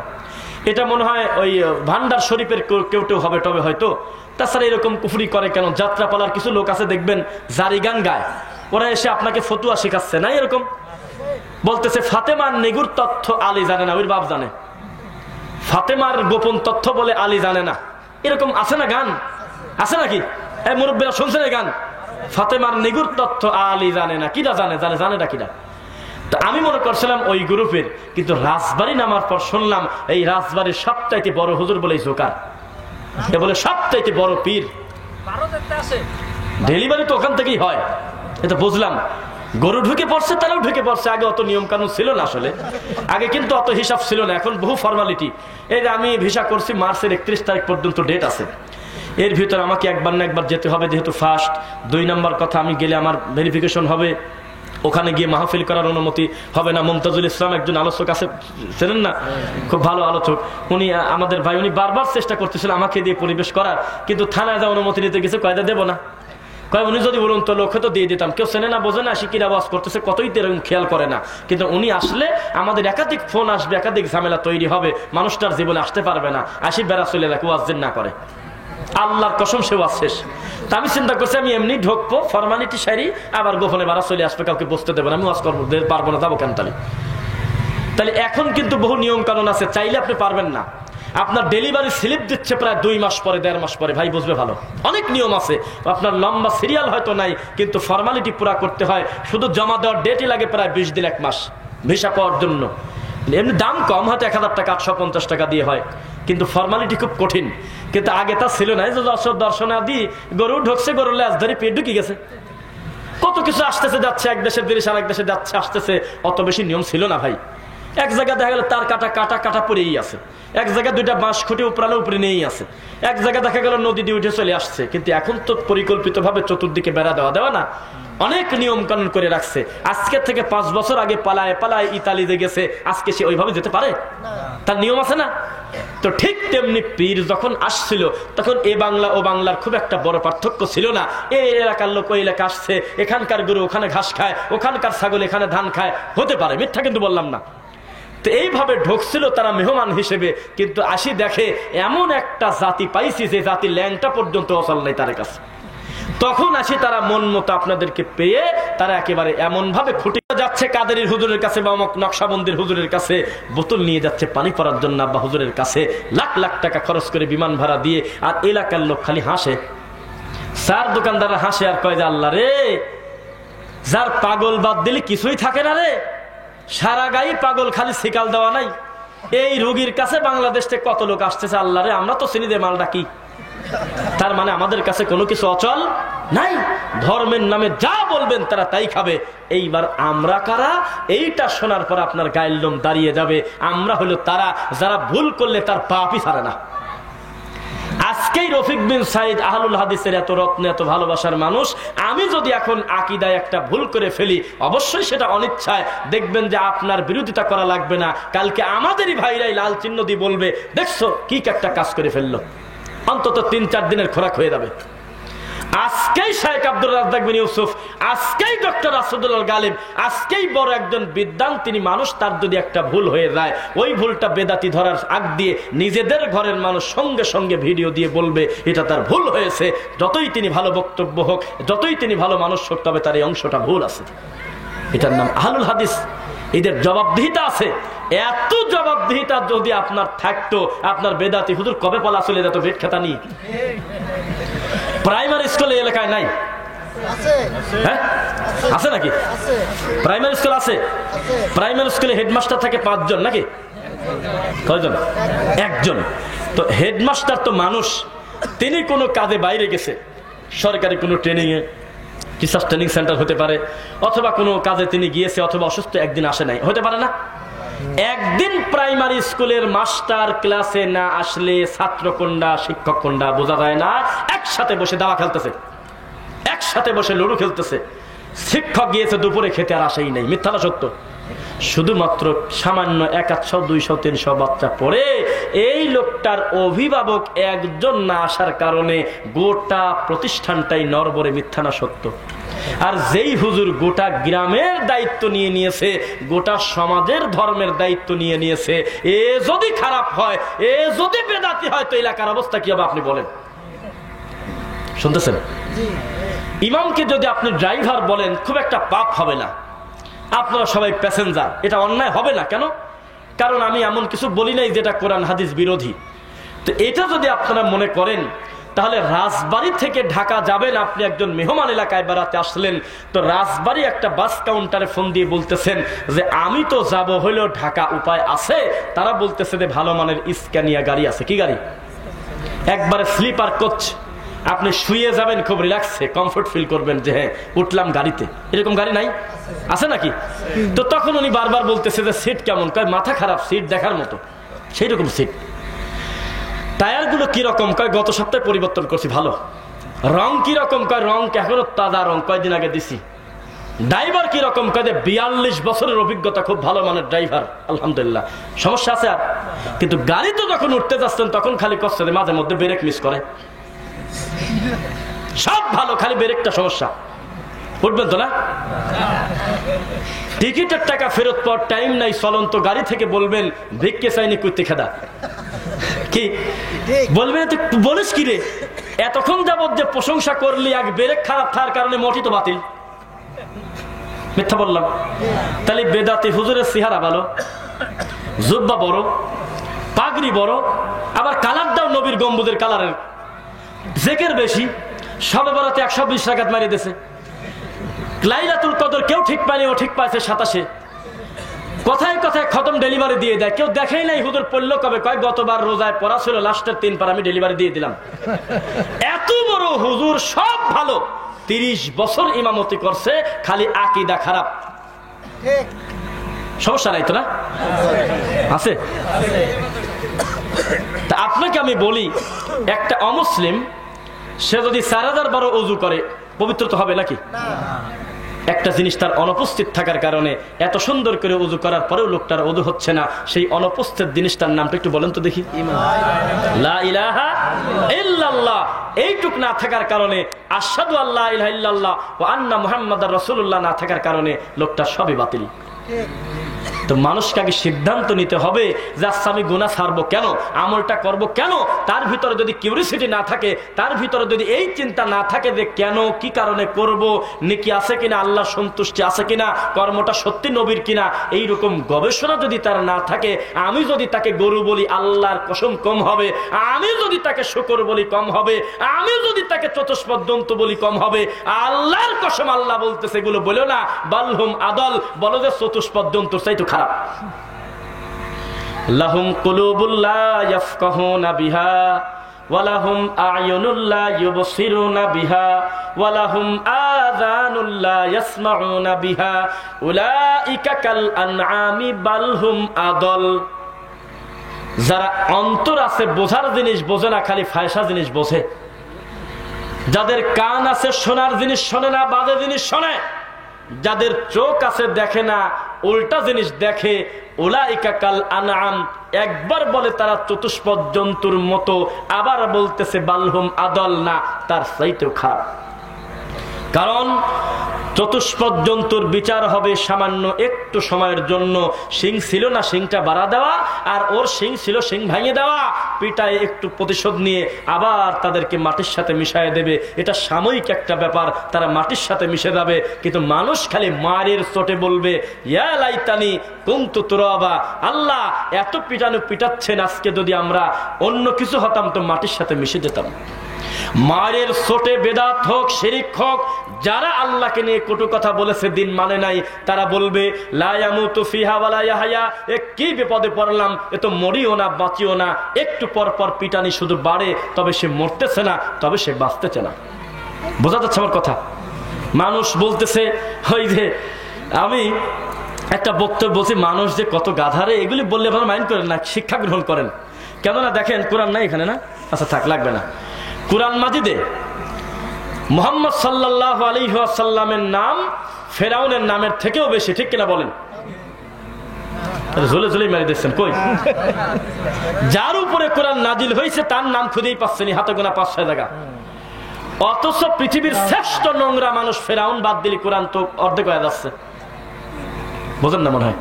এটা মনে হয় ওই ভান্ডার শরীফের কেউ হবে টবে হয়তো। তাছাড়া এরকম কুফরি করে কেন? যাত্রাপালার কিছু লোক আছে দেখবেন জারি গান গায়, ওরা এসে আপনাকে ফতুয়া শেখাচ্ছে না, এরকম বলতেছে ফাতেমার নিগুর তথ্য আলী জানে না, ওর বাপ জানে, ফাতেমার গোপন তথ্য বলে আলী জানে না, এরকম আছে না গান? আছে নাকি? এই মুরব্বীরা শুনছেন এই গান? ফাতেমার নিগুর তথ্য আলী জানে না, কিরা জানে? জানে না কিরা? তো আমি মনে করছিলাম ওই গ্রুপের, কিন্তু রাজবাড়ি নামার পর শুনলাম এই রাজবাড়ির সবচাইতে বড় হুজুর বলে জোকার, এ বলে সবচাইতে বড় পীর। ডেলিভারি তো ওখান থেকেই হয়, এটা বুঝলাম। গরু ঢুকে পড়ছে, তারাও ঢুকে পড়ছে। আগে অত নিয়ম কানুন ছিল না আসলে, আগে কিন্তু অত হিসাব ছিল না, এখন বহু ফর্মালিটি। এই যে আমি ভিসা করছি মার্চের 31 তারিখ পর্যন্ত ডেট আছে, এর ভিতরে আমাকে একবার না একবার যেতে হবে, যেহেতু ফার্স্ট। 2 নম্বর কথা, আমি গেলে আমার ভেরিফিকেশন হবে, ওখানে গিয়ে মাহফিল করার অনুমতি হবে না। মুমতাজুল ইসলাম একজন আলোচক আছে, চেনেন না, খুব ভালো আলোচক, উনি আমাদের ভাই, উনি বারবার চেষ্টা করতেছিল আমাকে দিয়ে পরিবেশ করার, কিন্তু থানায় যা অনুমতি নিতে গেছে কয়দা দেবো না, কয় উনি যদি বলুন তো লোকে তো দিয়ে দিতাম, কেউ চেনে না বোঝে না, শিকির আওয়াজ করতেছে কতই তো এরকম খেয়াল করে না, কিন্তু উনি আসলে আমাদের একাধিক ফোন আসবে, একাধিক ঝামেলা তৈরি হবে, মানুষটার জীবনে আসতে পারবে না, আসি বেড়া চলে এলাকা ওয়াজ না করে, আল্লাহর কসম সে ওয়াজ শেষ। তা আমি চিন্তা করছি আমি এমনি ঢুকবো ফরমালিটি সারি, আবার গোপনে বাড়া চলে আসবে, কাউকে বসতে দেবে না, আমি ওয়াজ করবো পারবো না, যাবো কেন? তাহলে এখন কিন্তু বহু নিয়ম কানুন আছে, চাইলে আপনি পারবেন না। আপনার ডেলিভারি স্লিপ দিচ্ছে প্রায় 2 মাস পরে, 1.5 মাস পরে, ভাই বুঝবে ভালো, অনেক নিয়ম আছে। আপনার লম্বা সিরিয়াল হয়তো নাই, কিন্তু ফরমালিটি পুরা করতে হয়, শুধু জমা দেওয়ার ডেটই লাগে প্রায় 20 দিন 1 মাস ভিসা পাওয়ার জন্য। এমনি দাম কম, হয়তো 1000 টাকা 850 টাকা দিয়ে হয়, কিন্তু ফরমালিটি খুব কঠিন। কিন্তু আগে তা ছিল না, দর্শনাদি গরু ঢুকছে, গরু লেজ ধরে পেট ঢুকে গেছে, কত কিছু আসতেছে যাচ্ছে, এক দেশের জিনিস আরেক দেশে যাচ্ছে আসতেছে, অত বেশি নিয়ম ছিল না ভাই। এক জায়গায় দেখা গেল তার কাটা পড়েই আছে, এক জায়গায় 2টা বাঁশ খুঁটে উপরালে উপরে নিয়েই আছে, এক জায়গায় দেখা গেল নদী দিয়ে উঠে চলে আসছে। কিন্তু এখন তো পরিকল্পিত ভাবে চতুর্দিকে বেড়া দেওয়া না, অনেক নিয়ম কানুন করে রাখছে। আজকে থেকে 5 বছর আগে পালায় ইতালিতে গেছে, আজকে সে ওইভাবে যেতে পারে? তার নিয়ম আছে না? তো ঠিক তেমনি পীর যখন আসছিল তখন এ বাংলা ও বাংলার খুব একটা বড় পার্থক্য ছিল না। এই এলাকার লোক ওই এলাকা আসছে, এখানকার গরু ওখানে ঘাস খায়, ওখানকার ছাগল এখানে ধান খায়, হতে পারে, মিথ্যা কিন্তু বললাম না। তো এইভাবে ঢুকছিল তারা মেহমান হিসেবে, কিন্তু আসি দেখে এমন একটা জাতি পাইছি যে জাতি ল্যাংটা পর্যন্ত অচল নাই তার কাছে। তখন আসি তারা মন মতো আপনাদেরকে পেয়ে তারা একেবারে এমন ভাবে খুঁটে যাচ্ছে কাদেরীর হুজুরের কাছে বা নকশাবন্দির হুজুরের কাছে, বোতল নিয়ে যাচ্ছে পানি পড়ার জন্য আব্বা হুজুরের কাছে, লাখ লাখ টাকা খরচ করে বিমান ভাড়া দিয়ে, আর এলাকার লোক খালি হাসে, চার দোকানদাররা হাসে আর কয় যে আল্লাহ রে, যার পাগল বাদ দিলে কিছুই থাকে না রে, সারা গায়ে পাগল, খালি শিকাল দেওয়া নাই। এই রোগীর কাছে বাংলাদেশ থেকে কত লোক আসতেছে, আল্লাহ রে আমরা তো চিনি দে মালটা কি। তার মানে আমাদের কাছে কোনো কিছু অচল নাই, ধর্মের নামে যা বলবেন তারা তাই খাবে। এইবার আমরা কারা, এইটা শোনার পর আপনার গায়ের লোম দাঁড়িয়ে যাবে। আমরা হলো তারা যারা ভুল করলে তার পাপই ছাড়ে না। আজকেই রফিক বিন সাইদ আহলুল হাদিসের এত রত্ন, এত ভালোবাসার মানুষ, আমি যদি এখন আকীদায় একটা ভুল করে ফেলি, অবশ্যই সেটা অনিচ্ছায়, দেখবেন যে আপনার বিরোধিতা করা লাগবে না, কালকে আমাদেরই ভাইরাই লাল চিহ্ন দিয়ে বলবে দেখছো কি একটা কাজ করে ফেললো, অন্তত 3-4 দিনের খোরাক হয়ে যাবে। আজকেই শাইখ আব্দুর রাজ্জাক বিন ইউসুফ, আজকেই ডক্টর আসাদুল্লাহ গালিব, আজকেই বড় একজন বিদ্বান তিনি মানুষ, তার যদি একটা ভুল হয়ে যায়, ওই ভুলটা বেদাতি ধরার আগ দিয়ে নিজেদের ঘরের মানুষ সঙ্গে সঙ্গে ভিডিও দিয়ে বলবে এটা তার ভুল হয়েছে। যতই তিনি ভালো বক্তব্য হোক, যতই তিনি ভালো মানুষ হোক, তবে তার এই অংশটা ভুল আছে। এটার নাম আহলুল হাদিস। এদের জবাবদিহিতা আছে। এত জবাবদিহিতা যদি আপনার থাকতো, আপনার বেদাতি হুজুর কবে পলা চলে যেত ভেট খেতা নিয়ে। প্রাইমারি স্কুলে এলাকায় নাই? হ্যাঁ আছে নাকি? প্রাইমারি স্কুল আছে। প্রাইমারি স্কুলে হেডমাস্টার থাকে 5 জন নাকি? কয়জন? 1 জন। তো হেডমাস্টার তো মানুষ, তিনি কোনো কাজে বাইরে গেছে, সরকারি কোনো ট্রেনিংয়ে, টিচার্স ট্রেনিং সেন্টার হতে পারে, অথবা কোনো কাজে তিনি গিয়েছে, অথবা অসুস্থ একদিন আসে নাই, হতে পারে না? একদিন প্রাইমারি স্কুলের মাস্টার ক্লাসে না আসলে ছাত্র কোনটা শিক্ষক কোনটা বোঝা যায় না। একসাথে বসে দাবা খেলতেছে, একসাথে বসে লুডু খেলতেছে। শিক্ষক গিয়েছে দুপুরে খেতে, আর আসেই নাই। মিথ্যা না সত্য? শুধুমাত্র সামান্য 100, 200, 300 বাচ্চা পড়ে এই লোকটার অভিভাবক একজন না আসার কারণে গোটা প্রতিষ্ঠানটাই নড়বড়ে। মিথ্যা না সত্য? আর যেই হুজুর গোটা গ্রামের দায়িত্ব নিয়ে নিয়েছে, গোটা সমাজের ধর্মের দায়িত্ব নিয়ে নিয়েছে, এ যদি খারাপ হয়, এ যদি বেদাতি হয়, তো এলাকার অবস্থা কি হবে আপনি বলেন? শুনতেছেন? ইমামকে যদি আপনি ড্রাইভার বলেন, খুব একটা পাপ হবে না, আপনারা সবাই প্যাসেঞ্জার, এটা অন্যায় হবে না। কেন? কারণ আমি এমন কিছু বলি নাই যেটা কোরআন হাদিস বিরোধী। তো এটা যদি আপনারা মনে করেন, তাহলে রাজবাড়ী থেকে ঢাকা যাবেন, আপনি একজন মেহমান এলাকায় বেড়াতে আসলেন, তো রাজবাড়ী একটা বাস কাউন্টারে ফোন দিয়ে বলতেছেন যে আমি তো যাব হইলেও ঢাকা, উপায় আছে? তারা বলতেছে যে ভালো মানের স্ক্যানিয়া গাড়ি আছে। কি গাড়ি? একবারে স্লিপার কোচ, আপনি শুয়ে যাবেন, খুব রিল্যাক্সে কমফোর্ট ফিল করবেন যে হ্যাঁ উঠলাম গাড়িতে। এরকম গাড়ি নাই? আছে নাকি? তো তখন উনি বারবার বলতেছে যে সিট কেমন? কয় মাথা খারাপ, সিট দেখার মতো, সেই রকম সিট। টায়ার গুলো কিরকম? কয় গত সপ্তাহে পরিবর্তন করছি, ভালো। রং কিরকম? কয় রং এখনো তাজা রং, কয়দিন আগে দিছি। ড্রাইভার কি রকম কাজে 42 বছরের অভিজ্ঞতা, খুব ভালো মানের ড্রাইভার, আলহামদুলিল্লাহ, সমস্যা আছে আর। কিন্তু গাড়ি তো যখন উঠতে যাচ্ছেন তখন খালি কষ্ট, মাঝে মধ্যে ব্রেক মিস করে। সব ভালো, খালি ব্রেকটা সমস্যা। উঠবেন তো না? টিকিটের টাকা ফেরত পাওয়ার টাইম নাই, চলন্ত গাড়ি থেকে বলবেন ভিক্ষে চাইনি কুত্তি খেদা, কি বলবেন? বলিস কি রে, এতক্ষণ যাবত যে প্রশংসা করলি, এক ব্রেক খারাপ থাকার কারণে মোটি তো বাতিল, মিথ্যা বললাম। তাহলে বেদাতি হুজুরের চেহারা ভালো, জুব্বা বড়, পাগড়ি বড়, আবার কালারটাও নবীর গম্বুজের কালারের, জেকের বেশি, সবে বরাতে 120 রাকাত মারিয়ে দিয়েছে। লাইলাতুল কদর কেউ ঠিক পায়নি, ও ঠিক পাইছে 27। কথায় কথায় খতম ডেলিভারি দিয়ে দেয়, কেউ দেখেই নাই হুজুর পড়লো কবে, কয় গতবার রোজায় পড়া ছিল, লাস্টের 3 পারা আমি ডেলিভারি দিয়ে দিলাম। এত বড় হুজুর, সব ভালো, 30 বছর ইমামতি করছে, খালি আকীদা খারাপ। সমস্যা নাই তো না? আছে। তা আপনাকে আমি বলি, একটা অমুসলিম সে যদি 4000 বার ওযু করে, পবিত্র তো হবে নাকি? একটা জিনিস তার অনুপস্থিত থাকার কারণে, এত সুন্দর করে ওযু করার পরেও লোকটার ওযু হচ্ছে না, সেই অনুপস্থিত জিনিসটার নামটা একটু বলেন তো দেখি। লা ইলাহা ইল্লাল্লাহ, এইটুক না থাকার কারণে, আশহাদু আল্লা ইলাহা ইল্লাল্লাহ ওয়া আন্না মুহাম্মাদার রাসূলুল্লাহ না থাকার কারণে লোকটা সবই বাতিল। তো মানুষকে আগে সিদ্ধান্ত নিতে হবে যে আচ্ছা আমি গুনাহ ছাড়বো কেন, আমলটা করব কেন। তার ভিতরে যদি কিউরিসিটি না থাকে, তার ভিতরে যদি এই চিন্তা না থাকে যে কেন, কি কারণে করব, নেকি আছে কিনা, আল্লাহর সন্তুষ্টি আছে কিনা, কর্মটা সত্যি নবীর কিনা, এইরকম গবেষণা যদি তার না থাকে, আমি যদি তাকে গরু বলি আল্লাহর কসম কম হবে, আমি যদি তাকে শুকর বলি কম হবে, আমি যদি তাকে চতুষ্পদ জন্তু বলি কম হবে, আল্লাহর কসম আল্লাহ বলতেছে এগুলো বলো না, বালহুম আদল, বলো যে চতুষ্পদ জন্তুর চাইতে খারাপ। লাহুম কুলুবুল লা ইয়াফকাহুনা বিহা ওয়া লাহুম আ'য়ুনুল লা ইউবসিরুনা বিহা ওয়া লাহুম আযানুল লা ইয়াসমাউনা বিহা উলাইকা কাল আনআমি বাল হুম আদল। যারা অন্তর আছে, বোঝার জিনিস বোঝে না, খালি ফায়সা জিনিস বোঝে। যাদের কান আছে, শোনার জিনিস শোনে না, বাজে জিনিস শোনে। যাদের চোখ আছে, দেখে না, উল্টা জিনিস দেখে। উলাইকা কাল আনআম, একবার বলে তারা চতুষ্পদ জন্তুর মতো, আবার বলতেছে বালহুম আদল, না তার চাইতেও খারাপ। কারণ চতুষ্পদ জন্তুর বিচার হবে সামান্য একটু সময়ের জন্য। শিং ছিল না, শিংটা বাড়া দেওয়া, আর ওর শিং ছিল, শিং ভাঙিয়ে দেওয়া, পিটায় একটু প্রতিশোধ নিয়ে আবার তাদেরকে মাটির সাথে মিশিয়ে দেবে। এটা সাময়িক একটা ব্যাপার, তারা মাটির সাথে মিশে যাবে। কিন্তু মানুষ খালি মারের চোটে বলবে ইয়া লাইতানি কুনতু তুরাবা, আল্লাহ এত পিটানো পিটাচ্ছেন, আজকে যদি আমরা অন্য কিছু হতাম তো মাটির সাথে মিশে যেতাম। মায়ের ছোটে বেদাত হোক, শিরিক হোক, যারা আল্লাহকে নিয়ে কটু কথা বলেছে, দিন মানে নাই, তারা বলবে লা ইয়ামুতু ফিহা ওয়া লা ইয়াহয়া, এ কি বিপদে পড়লাম, এ তো মরিও না বাঁচিও না, একটু পর পর পিটানি শুধু বাড়ে, তবে সে মরতেছে না, তবে সে বাঁচতেছে না। বোঝা যাচ্ছে আমার কথা? মানুষ বলতেছে, ওই যে আমি একটা বক্তব্য বলছি, মানুষ যে কত গাধারে, এগুলি বললে আপনারা মাইন্ড করেন না, শিক্ষা গ্রহণ করেন। কেননা দেখেন কোরআন নাই এখানে, না আচ্ছা থাক, লাগবে না। কুরআন মাজিদে মুহাম্মদ সাল্লাল্লাহু আলাইহি ওয়াসাল্লামের নাম ফেরাউনের নামের থেকেও বেশি, ঠিক কিনা বলেন? ঝুলে ঝুলে মেরে দিচ্ছেন কই? যার উপরে কোরআন নাজিল হয়েছে তার নাম খুঁজেই পাচ্ছেনি, হাতে গোনা 5-6 জায়গা। অথচ পৃথিবীর শ্রেষ্ঠ নোংরা মানুষ ফেরাউন বাদ দিলে কোরআন তো অর্ধেক হয়ে যাচ্ছে। বোঝেন না মনে হয়?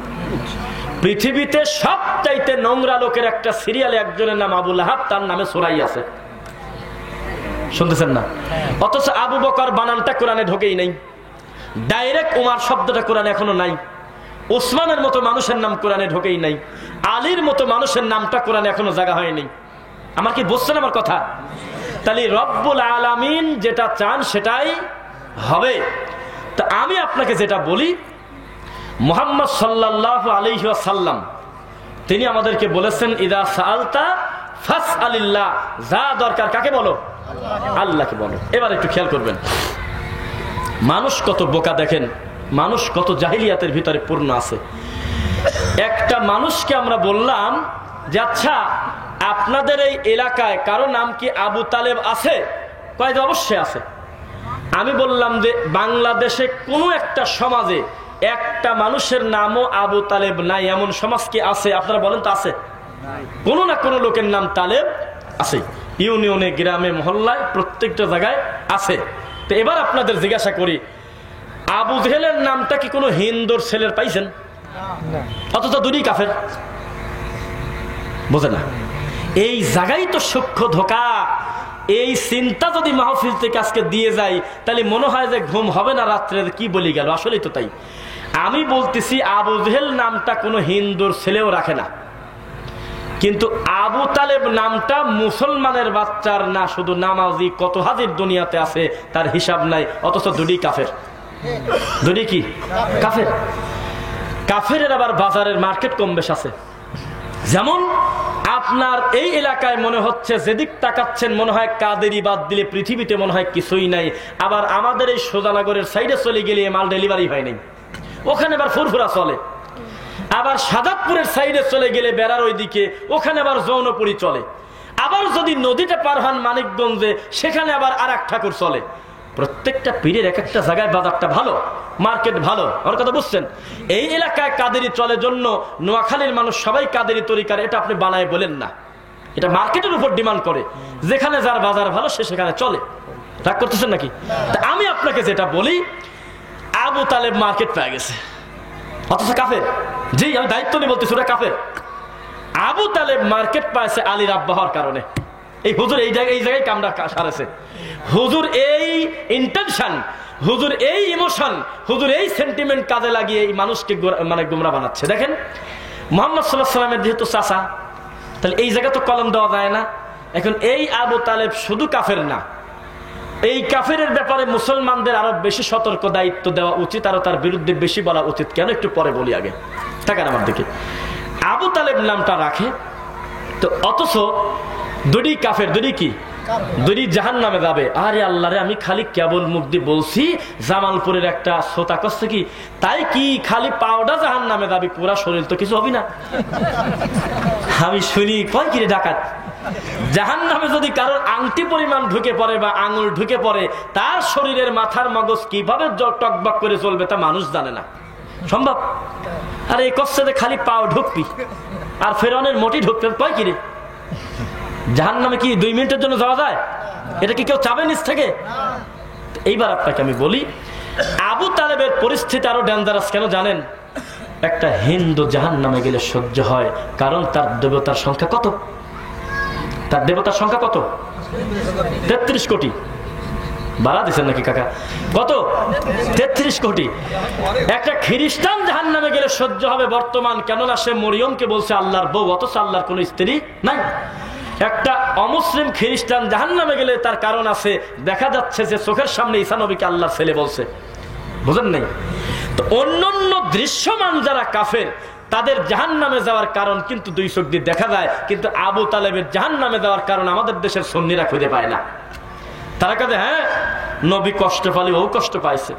পৃথিবীতে সবচাইতে নোংরা লোকের একটা সিরিয়ালে একজনের নাম আবু লাহাব, তার নামে সূরাই আছে, শুনতেছেন না? অথচ আবু বকর বানানটা কোরআনে ঢোকেই নাই, ডাইরেক্ট উমার শব্দটা কোরআনে এখনো নাই, উসমানের মতো মানুষের নাম কোরআনে ঢোকেই নাই, আলীর মতো মানুষের নামটা কোরআনে এখনো জায়গা হয়নি। আমার কি বুঝছেন আমার কথা? তাহলে রব্বুল আলামিন যেটা চান সেটাই হবে। তা আমি আপনাকে যেটা বলি, মুহাম্মদ সাল্লাল্লাহু আলাইহি ওয়াসাল্লাম তিনি আমাদেরকে বলেছেন ইদা সাআলতা ফাসআলিল্লাহ, যা দরকার কাকে বলো? আল্লাহকে বলো। এবার একটু খেয়াল করবেন, মানুষ কত বোকা দেখেন, মানুষ কত জাহিলিয়াতের ভিতরে পূর্ণ আছে। একটা মানুষকে আমরা বললাম যে আচ্ছা আপনাদের এই এলাকায় কারো নাম কি আবু তালেব আছে? কয় অবশ্যই আছে। আমি বললাম যে বাংলাদেশে কোনো একটা সমাজে একটা মানুষের নামও আবু তালেব নাই, এমন সমাজ কি আছে? আপনারা বলেন তো আছে? কোনো না কোনো লোকের নাম তালেব আছে, ইউনিয়নে, গ্রামে, মহল্লায়, প্রত্যেকটা জায়গায় আছে। তো এবার আপনাদের জিজ্ঞাসা করি, আবু জেহেলের নামটা কি কোনো হিন্দুর ছেলের পাইছেন? অথচ দুটোই কাফের। বোঝে না, এই জায়গায় তো সূক্ষ্ম ধোঁকা। এই চিন্তা যদি মাহফিল থেকে আজকে দিয়ে যায়, তাহলে মনে হয় যে ঘুম হবে না রাত্রে, কি বলি গেল। আসলেই তো তাই। আমি বলতেছি আবু জেহেল নামটা কোনো হিন্দুর ছেলেও রাখে না, কিন্তু আবু তালেব নামটা মুসলমানের বাচ্চার না, শুধু নামাজি কত হাজির দুনিয়াতে আছে তার হিসাব নাই, অথচ দুটি কাফের। দুটি কি কাফের? কাফের আবার বাজারের মার্কেট কম বেশ আছে। যেমন আপনার এই এলাকায় মনে হচ্ছে যেদিক তাকাচ্ছেন মনে হয় কাদেরি বাদ দিলে পৃথিবীতে মনে হয় কিছুই নাই, আবার আমাদের এই সোজানগরের সাইডে চলে গেলে মাল ডেলিভারি হয় নাই, ওখানে আবার ফুরফুরা চলে। আবার সাদাতপুরের সাইডে চলে গেলে বেড়ার ওই দিকে, ওখানে আবার যৌনপুরি চলে। আবার যদি নদীটা পার হন মানিকগঞ্জে, সেখানে আবার আর এক ঠাকুর চলে। প্রত্যেকটা পীরের এক একটা জায়গায় বাজারটা ভালো, মার্কেট ভালো। আমার কথা বুঝছেন? এই এলাকায় কাদেরি চলে জন্য নোয়াখালীর মানুষ সবাই কাদেরি তরিকার, এটা আপনি বানায় বলেন না, এটা মার্কেটের উপর ডিমান্ড করে। যেখানে যার বাজার ভালো সে সেখানে চলে। রাগ করতেছেন নাকি? আমি আপনাকে যেটা বলি, আবু তালেব মার্কেট পেয়ে গেছে, অথচ কাফের। জি, আমি দায়িত্ব নিয়ে বলতেছি, ওরা কাফের। আবু তালেব মার্কেট পাইছে আলীর আব্বা হওয়ার কারণে। এই হুজুর এই জায়গায় কামড়া সারেছে। হুজুর এই ইন্টেনশন, হুজুর এই ইমোশন, হুজুর এই সেন্টিমেন্ট কাজে লাগিয়ে এই মানুষকে মানে গুমরা বানাচ্ছে। দেখেন, মুহাম্মদ সাল্লাল্লাহু আলাইহি ওয়াসাল্লামের যেহেতু চাচা, তাহলে এই জায়গা তো কলম দেওয়া যায় না। এখন এই আবু তালেব শুধু কাফের না, এই কাফের ব্যাপারে মুসলমানদের আরো বেশি সতর্ক দায়িত্ব দেওয়া উচিত, আরো তার বিরুদ্ধে বেশি বলা উচিত। কেন একটু পরে বলি, আগে তাকান আমার দিকে। আবু তালেব নামটা রাখে তো, অথচ দুটি কাফের, দুটি কি, দুটি জাহান্নামে যাবে। আরে আল্লাহ রে, আমি খালি কেবল মুখ দিয়ে বলছি জামালপুরের একটা শ্রোতা করছে কি, তাই কি খালি পাউডার জাহান্নামে যাবে, পুরা শরীর তো কিছু হবে না। আমি শুনি কয় কিরে ডাকাত, জাহান্নামে যদি কারোর আংটি পরিমাণ ঢুকে পড়ে বা আঙুল ঢুকে পড়ে, তার শরীরের মাথার মগজ কিভাবে টকবক করে চলবে তা মানুষ জানে না। সম্ভব? আর এই কষ্টে খালি পাও ঢুকবি, আর ফেরাউনের মোটি ঢুকতে কয় কিরে, জাহান্নামে কি 2 মিনিটের জন্য যাওয়া যায়? এটা কি কেউ চাবে নিজ থেকে? এইবার আপনাকে আমি বলি, আবু তালেবের পরিস্থিতি আরো ডেঞ্জারাস কেন জানেন? একটা হিন্দু জাহান্নামে গেলে সহ্য হয়, কারণ তার দেবতার সংখ্যা কত? তার দেবতার সংখ্যা কত? 33 কোটি। বাড়া দিচ্ছেন নাকি কাকা? কত? 33 কোটি। একটা খ্রিস্টান জাহান্নামে গেলে সহ্য হবে বর্তমান, কেননা সে মরিয়মকে বলছে আল্লাহর বউ, অথচ আল্লাহর কোন স্ত্রী নাই। একটা অমুসলিম খ্রিস্টান জাহান্নামে গেলে তার কারণ আছে, দেখা যাচ্ছে যে চোখের সামনে ঈসা নবীকে আল্লাহর ছেলে বলছে। বুঝেন নাই? তো অন্যান্য দৃশ্যমান যারা কাফের, তাদের জাহান্নামে যাওয়ার কারণ কিন্তু 2 চোখ দিয়ে দেখা যায়, কিন্তু আবু তালেবের জাহান্নামে যাওয়ার কারণ আমাদের দেশের সুন্নিরা খুঁজে পায় না। তারা কাজে হ্যাঁ, নবী কষ্ট পালে ও কষ্ট পাইছে।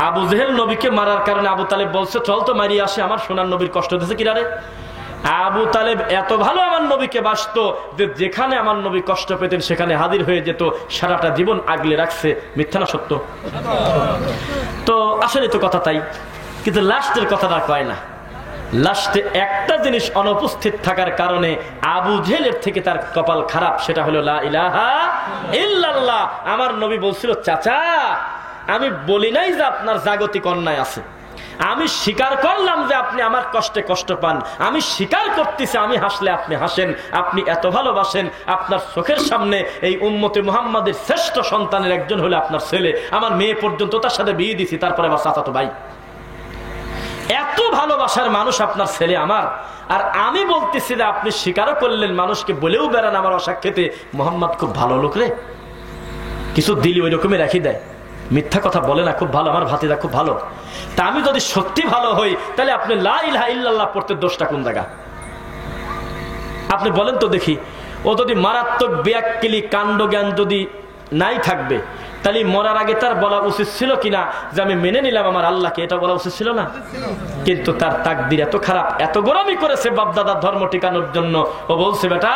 আবু জেহেল নবীকে মারার কারণে আবু তালেব বলছে চল তো মারিয়ে আসে, আমার সোনার নবীর কষ্ট দিয়েছে কিনারে। আবু তালেব এত ভালো আমার নবীকে বাসতো যে যেখানে আমার নবী কষ্ট পেতেন সেখানে হাজির হয়ে যেত, সারাটা জীবন আগলে রাখছে। মিথ্যা না সত্য? তো আসলে তো কথা তাই, কিন্তু লাস্টের কথাটা কয় না। লাস্টে একটা জিনিস অনুপস্থিত থাকার কারণে আবু জেহেলের থেকে তার কপাল খারাপ, সেটা হলো লা ইলাহা ইল্লাল্লাহ। আমার নবী বলছিল, চাচা আমি বলি নাই যে আপনার জাগতিক অন্যায় আছে, আমি স্বীকার করলাম যে আপনি আমার কষ্টে কষ্ট পান, আমি স্বীকার করতেছি আমি হাসলে আপনি হাসেন, আপনি এত ভালোবাসেন, আপনার চোখের সামনে এই উম্মতে মুহাম্মাদের শ্রেষ্ঠ সন্তানের একজন হলো আপনার ছেলে, আমার মেয়ে পর্যন্ত তার সাথে বিয়ে দিছি, তারপরে আমার চাচাতো ভাই। এত ভালোবাসার মানুষ আপনার ছেলে আমার, আর আমি বলতেছি যে আপনি স্বীকারও করলেন, মানুষকে বলেও বেড়ান আমার অসাক্ষেতে মোহাম্মদ খুব ভালো লোক রে, কিছু দিলি ওই রকমই রাখি দেয়, মিথ্যা কথা বলে না, খুব ভালো, আমার ভাতিজা খুব ভালো। তা আমি যদি সত্যি ভালো হই, তাহলে আপনি লা ইলাহা ইল্লাল্লাহ পড়তে দোষটা কোন জায়গা? আপনি বলেন তো দেখি। ও যদি মারাত্মক বেয়াক্কেলি কাণ্ড জ্ঞান যদি নাই থাকবে, তাহলে মরার আগে তার বলা উচিত ছিল কিনা যে আমি মেনে নিলাম আমার আল্লাহকে, এটা বলা উচিত ছিল না? কিন্তু তার তাকদির এত খারাপ, এত গোলামি করেছে বাপদাদার ধর্ম টিকানোর জন্য। ও বলছে বেটা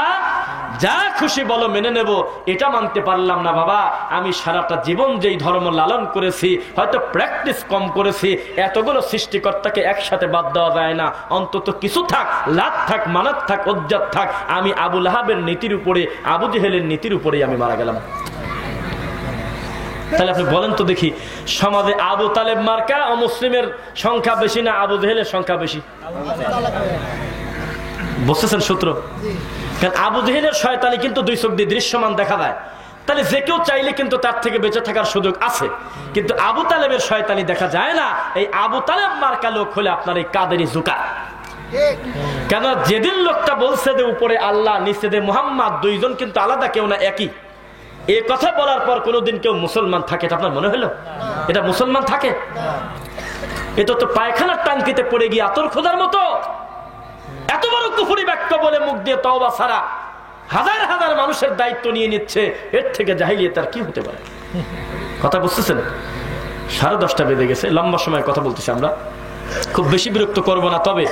যা খুশি বলো মেনে নেব, এটা মানতে পারলাম না বাবা। আমি সারাটা জীবন যেই ধর্ম লালন করেছি, হয়তো প্র্যাকটিস কম করেছি, এতগুলো সৃষ্টিকর্তাকে একসাথে বাদ দেওয়া যায় না। অন্তত কিছু থাক, লাত থাক, মানাত থাক, উজ্জাত থাক, আমি আবু লাহাবের নীতির উপরে, আবু জেহেলের নীতির উপরেই আমি মারা গেলাম। তাহলে আপনি বলেন তো দেখি, সমাজে আবু তালেব মার্কা অমুসলিমের সংখ্যা বেশি না আবু জেহেলের সংখ্যা বেশি? বুঝতেছেন সূত্র? কারণ আবু জেহেলের শয়তানি কিন্তু দুই চোখ দিয়ে দৃশ্যমান দেখা যায়। তাহলে যে কেউ চাইলে কিন্তু তার থেকে বেঁচে থাকার সুযোগ আছে, কিন্তু আবু তালেবের শয়তানি দেখা যায় না। এই আবু তালেব মার্কা লোক হলে আপনার এই কাদেরি জুকা। কেন যেদিন লোকটা বলছে যে উপরে আল্লাহ, নিচে যে মুহাম্মদ, দুইজন কিন্তু আলাদা, কেউ না একই। এই কথা বলার পর কোনোদিন কেউ মুসলমান থাকে এটা আপনার মনে হলো? এটা মুসলমান থাকে? এটা তো পায়খানার টাঙ্কিতে পড়ে গিয়ে আতর খোঁজার মতো। এত বড় কুফরি বাক্য বলে মুখ দিয়ে তওবা ছাড়া হাজার হাজার মানুষের দায়িত্ব নিয়ে নিচ্ছে, এর থেকে জাহিলিয়াত আর কি হতে পারে? কথা বুঝতেছেন? 10:30 বেজে গেছে, লম্বা সময় কথা বলতেছি আমরা, খুব বেশি বিরক্ত করব না। তবে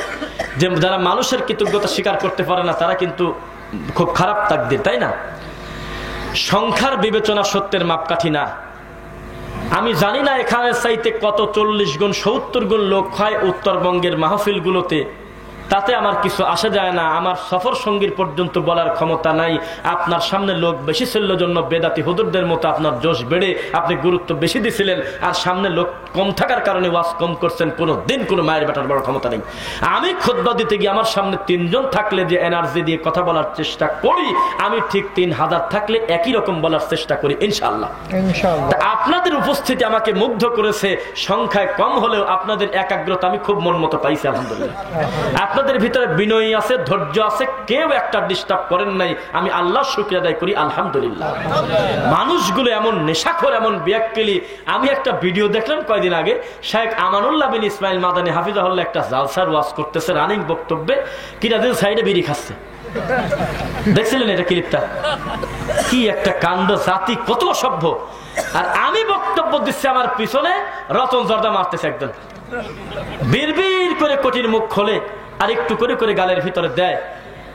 যে যারা মানুষের কৃতজ্ঞতা স্বীকার করতে পারে না তারা কিন্তু খুব খারাপ তাকদীর, তাই না? সংখ্যার বিবেচনা সত্যের মাপকাঠি না। আমি জানি না এখানে চাইতে কত 40 গুণ 70 গুণ লোক হয় উত্তরবঙ্গের মাহফিলগুলোতে, তাতে আমার কিছু আসে যায় না। আমার সফর সঙ্গীর পর্যন্ত বলার ক্ষমতা নাই। আপনার সামনে লোক বেশি ছিল জন্য বেদাতি হুজুরদের মতো আপনার জোশ বেড়ে আপনি গুরুত্ব বেশি দিছিলেন, আর সামনে লোক কম থাকার কারণে ওয়াজ কম করছেন। কোনো দিন কোনো মায়ের বেটার বড় ক্ষমতা নেই। আমি খুতবা দিতে গিয়ে আমার সামনে 3 জন থাকলে যে এনার্জি দিয়ে কথা বলার চেষ্টা করি, আমি ঠিক 3000 থাকলে একই রকম বলার চেষ্টা করি ইনশাআল্লাহ। আপনাদের উপস্থিতি আমাকে মুগ্ধ করেছে। সংখ্যায় কম হলেও আপনাদের একাগ্রতা আমি খুব মন মতো পাইছি আলহামদুলিল্লাহ। আপনাদের ভিতরে বিনয়ী আছে, ধৈর্য আছে, কেউ একটা ডিস্টার্ব করেন নাই। আমি আল্লাহর শুকরিয়া আদায় করি আলহামদুলিল্লাহ। মানুষগুলো এমন নেশাখোর, এমন বিয়াক্কেলি। আমি একটা ভিডিও দেখলাম কয়দিন আগে, শায়েখ আমানুল্লাহ বিন ইসমাইল মাদানী হাফিজাহুল্লাহ একটা জালসার ওয়াজ করতেছে, রানিং বক্তব্যে কিনা দিন সাইডে বিড়ি খাচ্ছে। দেখছিলেন এটা ক্লিপটা? কি একটা কাণ্ড, জাতি কত অসভ্য। আর আমি বক্তব্য দিচ্ছি, আমার পিছনে রতন জর্দা মারতেছে একজন, বিড়বিড় করে কঠিন মুখ খোলে আর একটু করে করে গালের ভিতরে দেয়।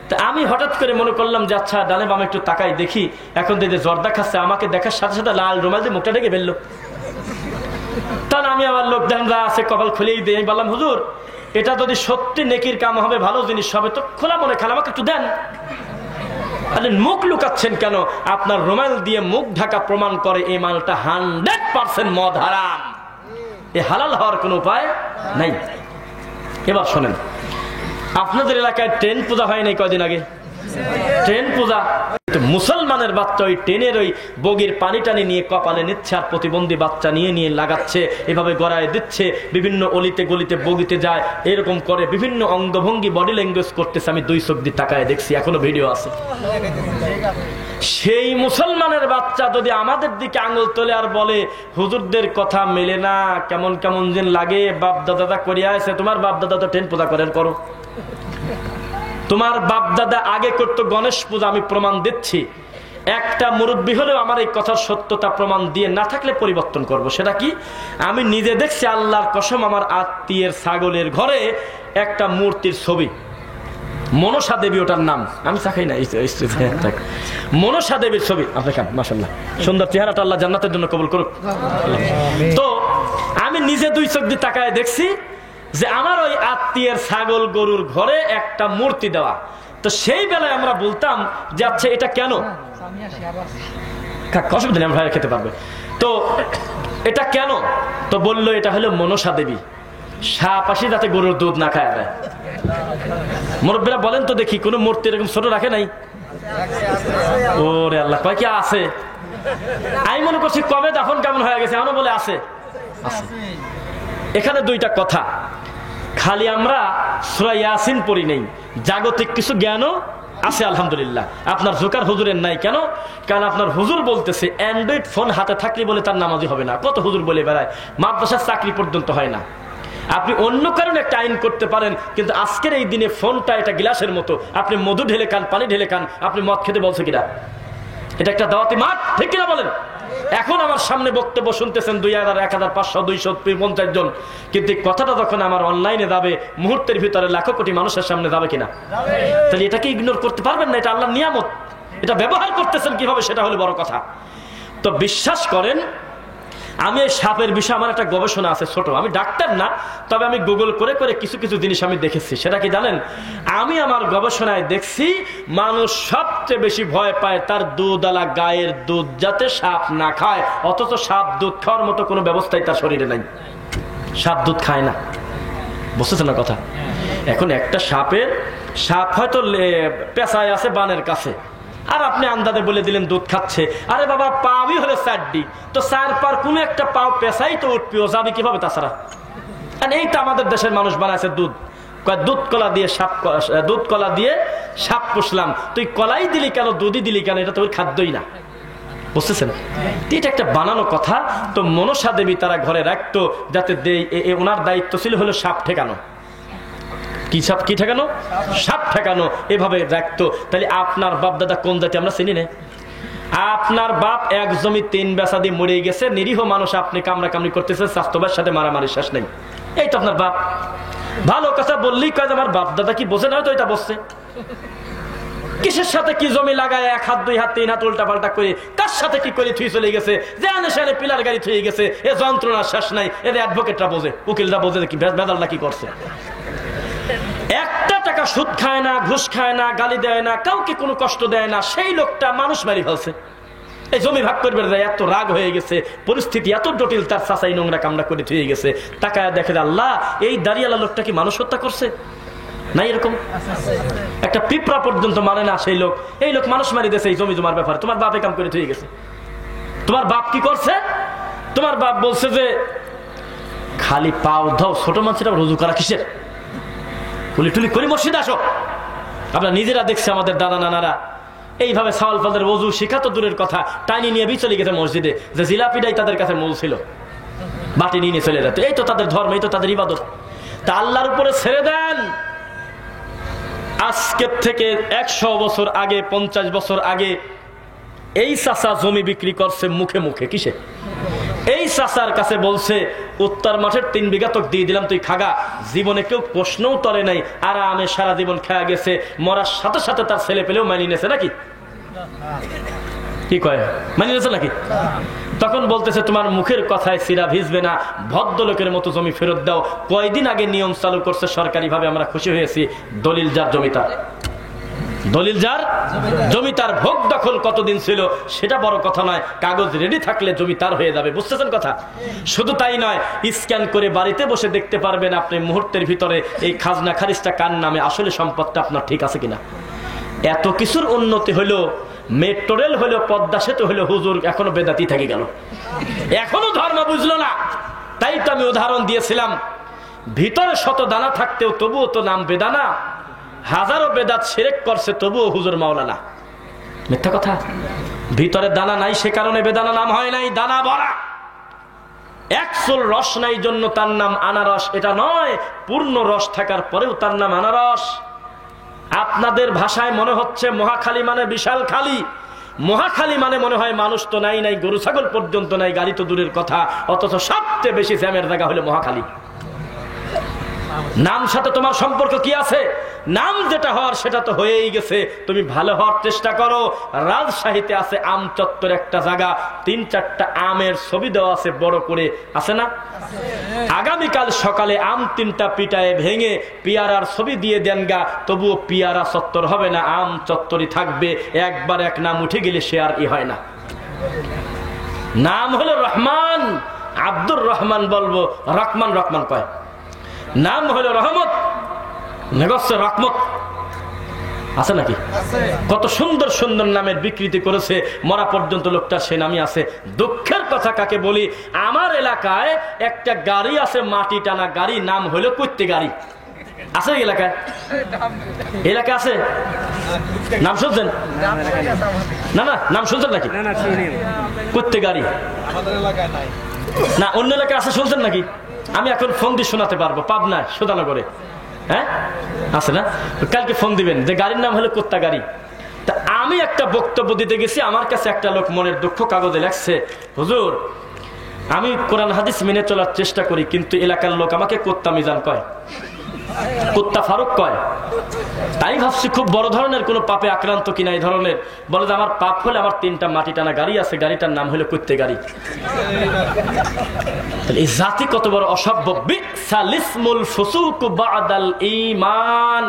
তা আমি হঠাৎ করে মনে করলাম যে আচ্ছা ডানে বামে একটু তাকাই দেখি, এখন দেখে জর্দা খাচ্ছে, আমাকে দেখার সাথে সাথে লাল রুমাল দিয়ে মুখটা ঢেকে ফেললো। তখন আমি আমার লোক যা আছে কপাল খুলেই দিই। আমি বললাম, হুজুর এটা যদি সত্যি নেকির কাম হবে, ভালো জিনিস হবে, তো খোলা মনে খান, আমাকে একটু দেন। আরে মুখ লুকাচ্ছেন কেন? আপনার রুমাল দিয়ে মুখ ঢাকা প্রমাণ করে এই মালটা 100% মদ হারাম। এ হালাল হওয়ার কোনো উপায় নাই। এবার শোনেন, আপনাদের এলাকায় ট্রেন পূজা হয় নাই কয়দিন আগে? ট্রেন পূজা। মুসলমানের বাচ্চা ওই ট্রেনের ওই বগির পানি টানি নিয়ে কপালে নিচ্ছে, আর প্রতিবন্ধী বাচ্চা নিয়ে নিয়ে লাগাচ্ছে, এভাবে গড়ায় দিচ্ছে, বিভিন্ন অলিতে গলিতে বগিতে যায়, এরকম করে বিভিন্ন অঙ্গভঙ্গি বডি ল্যাঙ্গুয়েজ করতেছে। আমি 2 চোখ দিয়ে তাকায় দেখছি, এখনো ভিডিও আছে। সেই মুসলমানের বাচ্চা যদি আমাদের দিকে আঙুল তোলে আর বলে হুজুরদের কথা মেলে না, কেমন কেমন যেন লাগে, বাপ দাদা করিয়া আছে, তোমার বাপ দাদা তো ট্রেন পূজা করেন, করো। তোমার বাপ দাদা আগে করতো গণেশ পূজা, আমি প্রমাণ দিচ্ছি। একটা মুরব্বী হলেও আমার এই কথার সত্যতা প্রমাণ দিয়ে না থাকলে পরিবর্তন করব। সেটা কি? আমি নিজে দেখছি, আল্লাহর কসম, আমার আত্মীয়ের ছাগলের ঘরে একটা মূর্তির ছবি, মনসা দেবী ওটার নাম, আমি চাখাই না, মনসা দেবীর ছবি। আপনি খান, মাশাআল্লাহ, সুন্দর চেহারাটা আল্লাহ জান্নাতের জন্য কবুল করুক। তো আমি নিজে 2 চোখ দিয়ে তাকায় দেখছি যে আমার ওই আত্মীয়ের ছাগল গরুর ঘরে একটা মূর্তি দেওয়া। তো সেই বেলায় আমরা বলতাম যে আচ্ছা এটা কেন, অসুবিধা নেই, আমরা খেতে পারবে। তো এটা কেন? তো বললো এটা হলো মনসা দেবী, সাপাশি যাতে গরুর দুধ না খায় দেয়। মুরব্বীরা বলেন তো দেখি, কোন মূর্তি এরকম ছোট রাখে নাই? ওরে আল্লাহ, কয় কি আছে? আমি মনে করছি কবে দাফন কেমন হয়ে গেছে, এমন বলে আছে। এখানে 2টা কথা, খালি আমরা সূরা ইয়াসিন পড়ি নেই, জাগতিক কিছু জ্ঞানও আছে আলহামদুলিল্লাহ। আপনার জোকার হুজুরের নাই কেন? কারণ আপনার হুজুর বলতেছে অ্যান্ড্রয়েড ফোন হাতে থাকলে বলে তার নামাজি হবে না। কত হুজুর বলে বেড়ায়, মাদ্রাসার চাকরি পর্যন্ত হয় না। আপনি অন্য কারণে একটা আইন করতে পারেন, কিন্তু আজকের এই দিনে ফোনটা এটা গ্লাসের মতো, আপনি মধু ঢেলে খান, পানি ঢেলে খান, আপনি মদ খেতে বলছে কিনা? এটা একটা দাওয়াতি মাঠ, ঠিক কিনা বলেন? এখন আমার সামনে বক্তব্য শুনতেছেন 2000, 1500, 250 জন, কিন্তু কথাটা যখন আমার অনলাইনে যাবে, মুহূর্তের ভিতরে লাখো কোটি মানুষের সামনে যাবে কিনা? তাহলে এটাকে ইগনোর করতে পারবেন না, এটা আল্লাহর নিয়ামত। এটা ব্যবহার করতেছেন কিভাবে সেটা হলো বড় কথা। তো বিশ্বাস করেন আমি এই সাপের বিষয়ে আমার একটা গবেষণা আছে ছোট, আমি ডাক্তার না, তবে আমি গুগল করে করে কিছু কিছু জিনিস আমি দেখেছি। সেটা কি জানেন? আমি আমার গবেষণায় দেখছি মানুষ সবচেয়ে বেশি ভয় পায় তার দুধওয়ালা গায়ের দুধ যাতে সাপ না খায়, অথচ সাপ দুধ খাওয়ার মতো কোনো ব্যবস্থাই তার শরীরে নাই। সাপ দুধ খায় না, বুঝতেছেন না কথা? এখন একটা সাপ হয়তো পেশায় আছে বানের কাছে, আর আপনি আন্দাজে বলে দিলেন দুধ খাচ্ছে। আরে বাবা, পাওই হলো 4টি, তো 4 পার কোন একটা পাও পেশাই তো উঠবি, ও যাবি কিভাবে তাছাড়া? এই তো আমাদের দেশের মানুষ বানাইছে দুধ, দুধ কলা দিয়ে সাপ পুষলাম। তুই কলাই দিলি কেন, দুধই দিলি কেন? এটা তো ওর খাদ্যই না, বুঝতেছেন? এটা একটা বানানো কথা। তো মনসা দেবী তারা ঘরে রাখতো যাতে ওনার দায়িত্ব ছিল হলো সাপ ঠেকানো। কি ঠেকানো? সাপ ঠেকানো, এভাবে রাখতো। তাহলে আপনার বাপ দাদা কোন জাতি আমরা চিনি না? আপনার বাপ 1 জমি 3 বেচা দিয়ে মরে গেছে, নিরীহ মানুষ, আপনি কামড়া কামড়ি করতেছে, স্বাস্থ্যবার সাথে মারামারি শেষ নেই। এই তো আপনার বাপ। ভালো কথা বললেই কয় আমার বাপ দাদা কি বোঝে না? তো এটা বসছে কিসের সাথে কি জমি লাগায় 1 হাত 2 হাত 3 হাত উল্টা পাল্টা করে কার সাথে কি করে থুই চলে গেছে, জানে সানে পিলার গাড়ি থুয়ে গেছে, এ যন্ত্রণা শেষ নাই। এদের অ্যাডভোকেটরা বোঝে, উকিলরা বোঝে কি বেদালটা কি করছে। 1 টাকা সুদ খায় না, ঘুষ খায় না, গালি দেয় না, কাউকে কোনো কষ্ট দেয় না, সেই লোকটা মানুষ মারি ফেলছে। এই জমি ভাগ করবে যায়, এত রাগ হয়ে গেছে, পরিস্থিতি এত জটিল, তার চাচাই নোংরা কামড়া করে থুয়ে গেছে। তাকায় দেখে আল্লাহ, এই দাঁড়িয়ালা লোকটা কি মানুষ হত্যা করছে? না, এরকম একটা পিঁপড়া পর্যন্ত মানে না সেই লোক। এই লোক মানুষ মারি দিয়েছে এই জমি জমার ব্যাপারে। তোমার বাপে কাম করে থুয়ে গেছে। তোমার বাপ কি করছে? তোমার বাপ বলছে যে খালি পাও দাও, ছোট মানুষটা রুজু করা কিসের? পুলি টুলি করি মসজিদে আসো। আমরা নিজেরা দেখছি আমাদের দাদা নানারা এইভাবে সাওয়াল ফালদের ওযু শিখা তো দূরের কথা, টাইনি নিয়ে চলে গেছে মসজিদে, যে জিলাপিটাই তাদের কাছে মূল ছিল, বাটি নিয়ে চলে যেত। এই তো তাদের ধর্ম, এই তো তাদের ইবাদত। তা আল্লাহর উপরে ছেড়ে দেন। আজকের থেকে 100 বছর আগে, 50 বছর আগে এই চাচা জমি বিক্রি করছে মুখে মুখে। কিসে? এই চাচার কাছে বলছে উত্তর মাঠের 3 বিঘা তোকে দিয়ে দিলাম, তুই খাগা। জীবনে কেউ প্রশ্নও তরে নাই, আরামে সারা জীবন খাওয়া গেছে। মরার সাথে সাথে তার ছেলে পেলেও মানিয়ে নেছে নাকি? কি কয়? মানিয়ে নেছে নাকি? তখন বলতেছে তোমার মুখের কথায় সিরা ভিজবে না, ভদ্রলোকের মতো জমি ফেরত দাও। কয়দিন আগে নিয়ম চালু করছে সরকারি ভাবে, আমরা খুশি হয়েছি। দলিল যার জমিদার, দলিল যার জমিদার। ভোগ দখল কতদিন ছিল সেটা বড় কথা নয়, কাগজ রেডি থাকলে জমি তার হয়ে যাবে। বুঝতেছেন কথা? শুধু তাই নয়, স্ক্যান করে বাড়িতে বসে দেখতে পারবেন আপনি মুহূর্তের ভিতরে এই খাজনা খারিজটা কার নামে, আসলে সম্পদটা আপনার ঠিক আছে কিনা। এত কিছুর উন্নতি হলো, মেট্রো রেল হলো, পদ্মা সেতু হলো, হুজুর এখনো বেদাতি থেকে গেল, এখনো ধর্ম বুঝলো না। তাই তো আমি উদাহরণ দিয়েছিলাম, ভিতরে শত দানা থাকতেও তবুও তো নাম বেদানা। হাজারো বেদাত শিরক করছে তবুও হুজুর মাওলানা। মিথ্যা কথা। ভিতরে দানা নাই সে কারণে বেদানা নাম হয় নাই, দানা ভরা। একচুল রস নাই জন্য তার নাম আনারস, এটা নয়। পূর্ণ রস থাকার পরেও তার নাম আনারস। আপনাদের ভাষায় মনে হচ্ছে মহাখালী মানে বিশাল খালি। মহাখালী মানে মনে হয় মানুষ তো নাই, গরু ছাগল পর্যন্ত নাই, গাড়ি তো দূরের কথা। অথচ সবচেয়ে বেশি জ্যামের জায়গা হলো মহাখালী। নাম সাথে তোমার সম্পর্ক কি আছে? নাম যেটা হওয়ার সেটা তো হয়েই গেছে, তুমি ভালো হওয়ার চেষ্টা করো। রাজশাহীতে আছে আম চত্বর একটা জায়গা, 3-4টা আমের ছবি দেওয়া আছে বড় করে, আছে না? আগামীকাল সকালে আম 3টা পিটায় ভেঙে পিয়ারার ছবি দিয়ে দেন গা, তবুও পিয়ারা চত্বর হবে না, আম চত্বরই থাকবে। একবার এক নাম উঠে গেলে সে আর হয় না। নাম হলো রহমান, আব্দুর রহমান বলবো, রহমান রহমান কয়। নাম হলো রহমত, রহমত আছে নাকি? কত সুন্দর সুন্দর নামের বিকৃতি করেছে, মরা পর্যন্ত লোকটা সে নামই আছে। দুঃখের কথা কাকে বলি, আমার এলাকায় একটা গাড়ি আছে, মাটি টানা গাড়ি, নাম হলো কৈত্তে গাড়ি। আছে এলাকায়? এলাকা আছে? নাম শুনছেন? না না, নাম শুনছেন নাকি? কৈত্তে গাড়ি না, অন্য এলাকায় আছে, শুনছেন নাকি? আমি এখন ফোন দিয়ে শোনাতে পারবো, পাবনা সুধানগরে, হ্যাঁ আছে না? কালকে ফোন দিবেন যে গাড়ির নাম হলো কুত্তা গাড়ি। তা আমি একটা বক্তব্য দিতে গেছি, আমার কাছে একটা লোক মনের দুঃখ কাগজে লেখছে, হুজুর আমি কোরআন হাদিস মেনে চলার চেষ্টা করি, কিন্তু এলাকার লোক আমাকে কুত্তা মিজান কয়। কুত্তা ফারুক কয়, তাই ভাবছি খুব বড় ধরনের কোনো পাপে আক্রান্ত কিনা এই ধরনের। বলে যে আমার পাপ হলে আমার 3টা মাটি টানা গাড়ি আছে, গাড়িটার নাম হলো কুত্তে গাড়ি। এই জাতি কত বড় অসভ্য। বিসাল ইসমুল ফুসুক বাদাল ঈমান।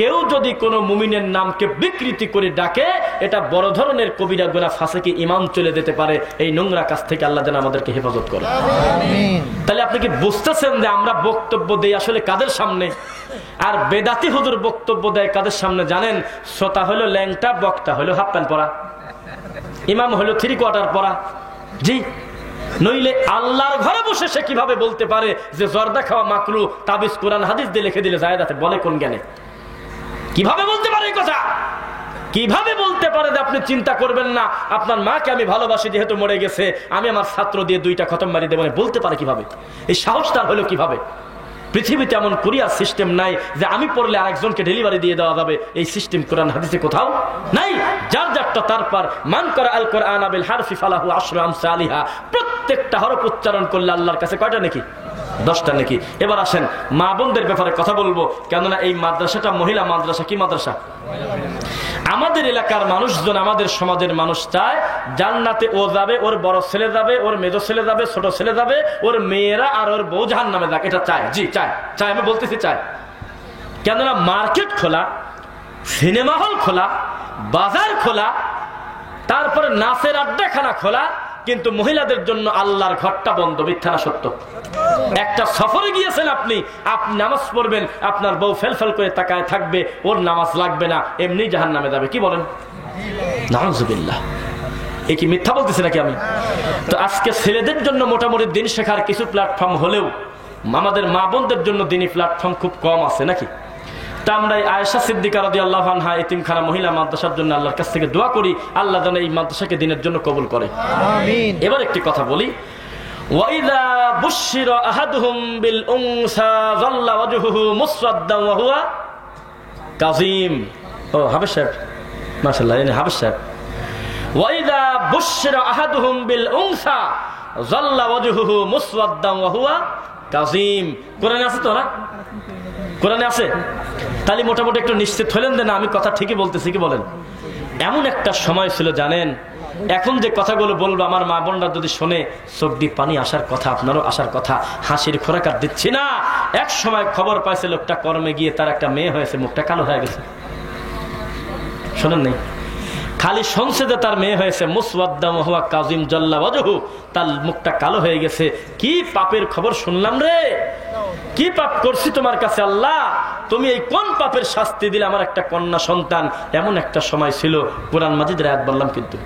কেউ যদি কোনো মুমিনের নামকে বিকৃতি করে ডাকে, এটা বড় ধরনের কবিরা গুনাহ, ফাসিকি ঈমান চলে যেতে পারে। এই নোংরা কাজ থেকে আল্লাহ যেন আমাদেরকে হেফাজত করে। তাহলে আপনি কি বুঝতেছেন যে আমরা বক্তব্য দেই আসলে কাদের সামনে? আর বেদাতি হুজুর বক্তব্য দেয় কাদের সামনে জানেন? শ্রোতা হলো ল্যাংটা, বক্তা হলো হাফ প্যান্ট পরা, ইমাম হলো 3 কোয়ার্টার পরা। জি, নইলে আল্লাহর ঘরে বসে সে কিভাবে বলতে পারে যে জর্দা খাওয়া মাকরু, তাবিজ কোরআন হাদিস দিয়ে লিখে দিলে জায়েজ আছে? বলে কোন জ্ঞানে? কিভাবে বলতে পারে এই কথা? কিভাবে বলতে পারে যে আপনি চিন্তা করবেন না, আপনার মাকে আমি ভালোবাসি, যেহেতু মরে গেছে আমি আমার ছাত্র দিয়ে 2টা খতম মারি দেব? বলতে পারে কিভাবে? এই সাহস তার হলো কিভাবে? পৃথিবীতে এমন কুরিয়ার সিস্টেম নাই যে আমি পড়লে আরেকজনকে ডেলিভারি দিয়ে দেওয়া যাবে। এই সিস্টেম কোরআন হাদিসে কোথাও নাই। যার যারটা তারপর মান করা আল কোরআন বিল হারফি ফালাহু আশরু আমসালিহা। প্রত্যেকটা হরফ উচ্চারণ করলে আল্লাহর কাছে কয়টা নাকি? 10টা নাকি। এবার আসেন মা বোনদের ব্যাপারে কথা বলবো, কেননা এই মাদ্রাসাটা মহিলা মাদ্রাসা। কি মাদ্রাসা? আমাদের এলাকার মানুষজন, আমাদের সমাজের মানুষ চায় জান্নাতে ও যাবে, ওর বড় ছেলে যাবে, ওর মেজো ছেলে যাবে, ছোট ছেলে যাবে, ওর মেয়েরা আর ওর বউ জাহান্নামে যাক। এটা চায়। জি চায়, চায়, আমি বলতেছি চায়। কেননা মার্কেট খোলা, সিনেমা হল খোলা, বাজার খোলা, তারপরে নাচের আড্ডাখানা খোলা, কিন্তু মহিলাদের জন্য আল্লাহর ঘরটা বন্ধ। মিথ্যা না সত্য? একটা সফরে গিয়েছেন আপনি, আপনি নামাজ পড়বেন, আপনার বউ ফেলফেল করে তাকায় থাকবে, ওর নামাজ লাগবে না, এমনি জাহান্নামে যাবে। কি বলেন? নাউযুবিল্লাহ। এ কি মিথ্যা বলতেছি নাকি আমি? তো আজকে ছেলেদের জন্য মোটামুটি দিন শেখার কিছু প্ল্যাটফর্ম হলেও আমাদের মা বোনদের জন্য দিনী প্ল্যাটফর্ম খুব কম আছে নাকি? তা আমরা আয়েশা সিদ্দিকা রাদিয়াল্লাহু আনহা এতিমখানা মহিলা মাদ্রাসার জন্য আল্লাহর কাছ থেকে দোয়া করি, আল্লাহ যেন এই মাদ্রাসাকে দিনের জন্য কবুল করে। আমিন। এবার একটি কথা বলি, ওয়াইদা বুশিরা আহাদুহুম বিল উনসা যাল্লা ওয়াজহুহু মুসওয়াদ্দান ওয়া হুয়া কাযীম। ও হাফেজ সাহেব, মাশাআল্লাহ, ইনি হাফেজ সাহেব। ওয়াইদা বুশিরা আহাদুহুম বিল উনসা যাল্লা ওয়াজহুহু মুসওয়াদ্দান ওয়া হুয়া কাযীম। কোরআনে আছে তো না? কোরআনে আছে? তাহলে মোটামুটি একটু নিশ্চিত হলেন যে না আমি কথা ঠিকই বলতেছি। কি বলেন? এমন একটা সময় ছিল জানেন, এখন যে কথাগুলো বলবো আমার মা বোনরা যদি শোনে চোখ দিয়ে পানি আসার কথা, আপনারও আসার কথা। হাসির খোরাক আর দিচ্ছি না। এক সময় খবর পাইছে লোকটা কর্মে গিয়ে তার একটা মেয়ে হয়েছে, মুখটা কালো হয়ে গেছে। শোনেন নাই? খালি শুনছে যে তার মেয়ে হয়েছে, মুসওয়াদ্দাম ওয়া হুয়া কাযীম জাল্লা ওয়াজহু, তার মুখটা কালো হয়ে গেছে। কি পাপের খবর শুনলাম রে! কি পাপ করছি তোমার কাছে আল্লাহ? তুমি এই কোন পাপের শাস্তি দিলে আমার একটা কন্যা সন্তান? এমন একটা সময় ছিল, কোরআন মাজিদের আয়াত বললাম, কিন্তু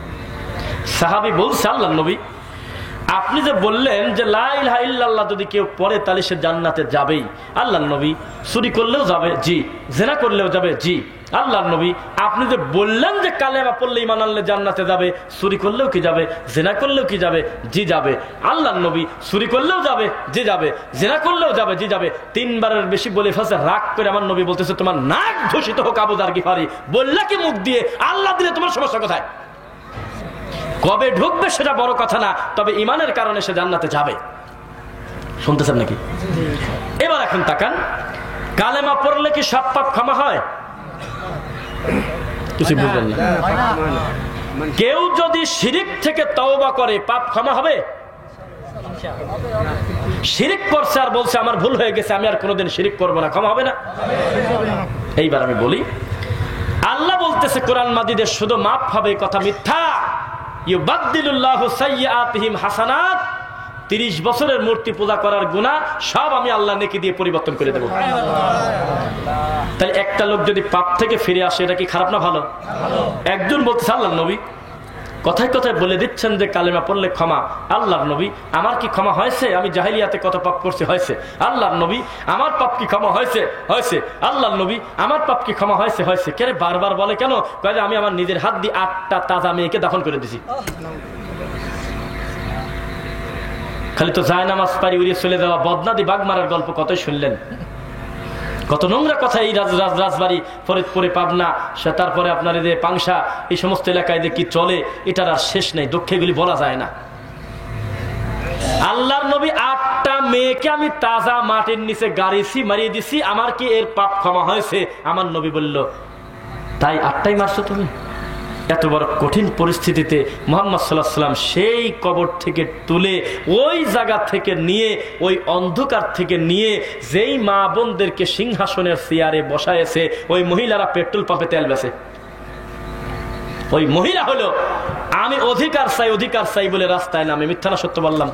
সাহাবী বলছে আল্লাহর নবী আপনি যে বললেন যে লা ইলাহা ইল্লাল্লাহ যদি কেউ পড়ে তাহলে সে জান্নাতে যাবেই। আল্লাহর নবী চুরি করলেও যাবে? জি। জিনা করলেও যাবে? জি। আল্লাহর নবী আপনি যে বললেন যে কালেমা পড়লে ঈমান আনলে জান্নাতে যাবে, চুরি করলেও কি যাবে? জিনা করলেও কি যাবে? জি যাবে। আল্লাহর নবী চুরি করলেও যাবে? জি যাবে। জিনা করলেও যাবে? জি যাবে। 3 বারের বেশি বলে ফেলছে। রাগ করে আমার নবী বলতেছে তোমার নাক ধূসিত হোক আবু যার গিফারি। বললা কি মুখ দিয়ে? আল্লাহ দিলে তোমার সমস্যা কোথায়? কবে ঢুকবে সেটা বড় কথা না, তবে ঈমানের কারণে সে জান্নাতে যাবে। শুনতেছেন নাকি? এবার এখন তাকান, কালেমা পড়লে কি সব পাপ ক্ষমা হয়? কিছু বুঝলেন না? কেউ যদি শিরিক থেকে তওবা করে পাপ ক্ষমা হবে? শিরিক করছে আর বলছে আমার ভুল হয়ে গেছে, আমি আর কোনোদিন শিরিক করবো না, ক্ষমা হবে না? এইবার আমি বলি, আল্লাহ বলতেছে কোরআন মাজিদে শুধু মাফ হবে, কথা মিথ্যা। ইউবাদদিলুল্লাহু সাইয়্যাতিহিম হাসানাত। 30 বছরের মূর্তি পূজা করার গুনাহ সব আমি আল্লাহ নেকি দিয়ে পরিবর্তন করে দেব। তাই একটা লোক যদি পাপ থেকে ফিরে আসে এটা কি খারাপ না ভালো? একজন বলতেছে আল্লাহর নবী কথায় কথায় বলে দিচ্ছেন যে কালেমা পড়লে ক্ষমা। আল্লাহর নবী আমার কি ক্ষমা হয়েছে? আমি জাহেলিয়াতে কত পাপ করছি, হয়েছে। আল্লাহর নবী আমার পাপ কি ক্ষমা হয়েছে? হয়েছে। আল্লাহর নবী আমার পাপ কি ক্ষমা হয়েছে? হয়েছে। কেন বারবার বলে কেন? কয়ে আমি আমার নিজের হাত দিয়ে 8টা তাজা মেয়েকে দাফন করে দিছি। খালি তো যায় নামাজ পারি উড়িয়ে চলে যাওয়া, বদনাদি বাঘ মারার গল্প কতই শুনলেন। কত নোংরা কথা এই রাজবাড়ি, ফরিদপুরে, পাবনা, তারপরে আপনার এই যে পাংশা, এই সমস্ত এলাকায় যে কি চলে এটার আর শেষ নেই। দুঃখে এগুলি বলা যায় না। আল্লাহর নবী 8টা মেয়েকে আমি তাজা মাটির নিচে গাড়িছি, মারিয়ে দিছি, আমার কি এর পাপ ক্ষমা হয়েছে? আমার নবী বলল, তাই 8টাই মারছো তুমি? এত বড় কঠিন পরিস্থিতিতে মুহাম্মদ সাল্লাল্লাহু আলাইহি ওয়াসাল্লাম সেই কবর থেকে তুলে ওই জায়গা থেকে নিয়ে, ওই অন্ধকার থেকে নিয়ে, যেই মা বোনদেরকে সিংহাসনের চেয়ারে বসায়েছে, ওই মহিলারা পেট্রোল পাম্পে তেল বেচে। ওই মহিলা হলো আমি অধিকার চাই, অধিকার চাই বলে রাস্তায় নামে। মিথ্যা না সত্য বললাম?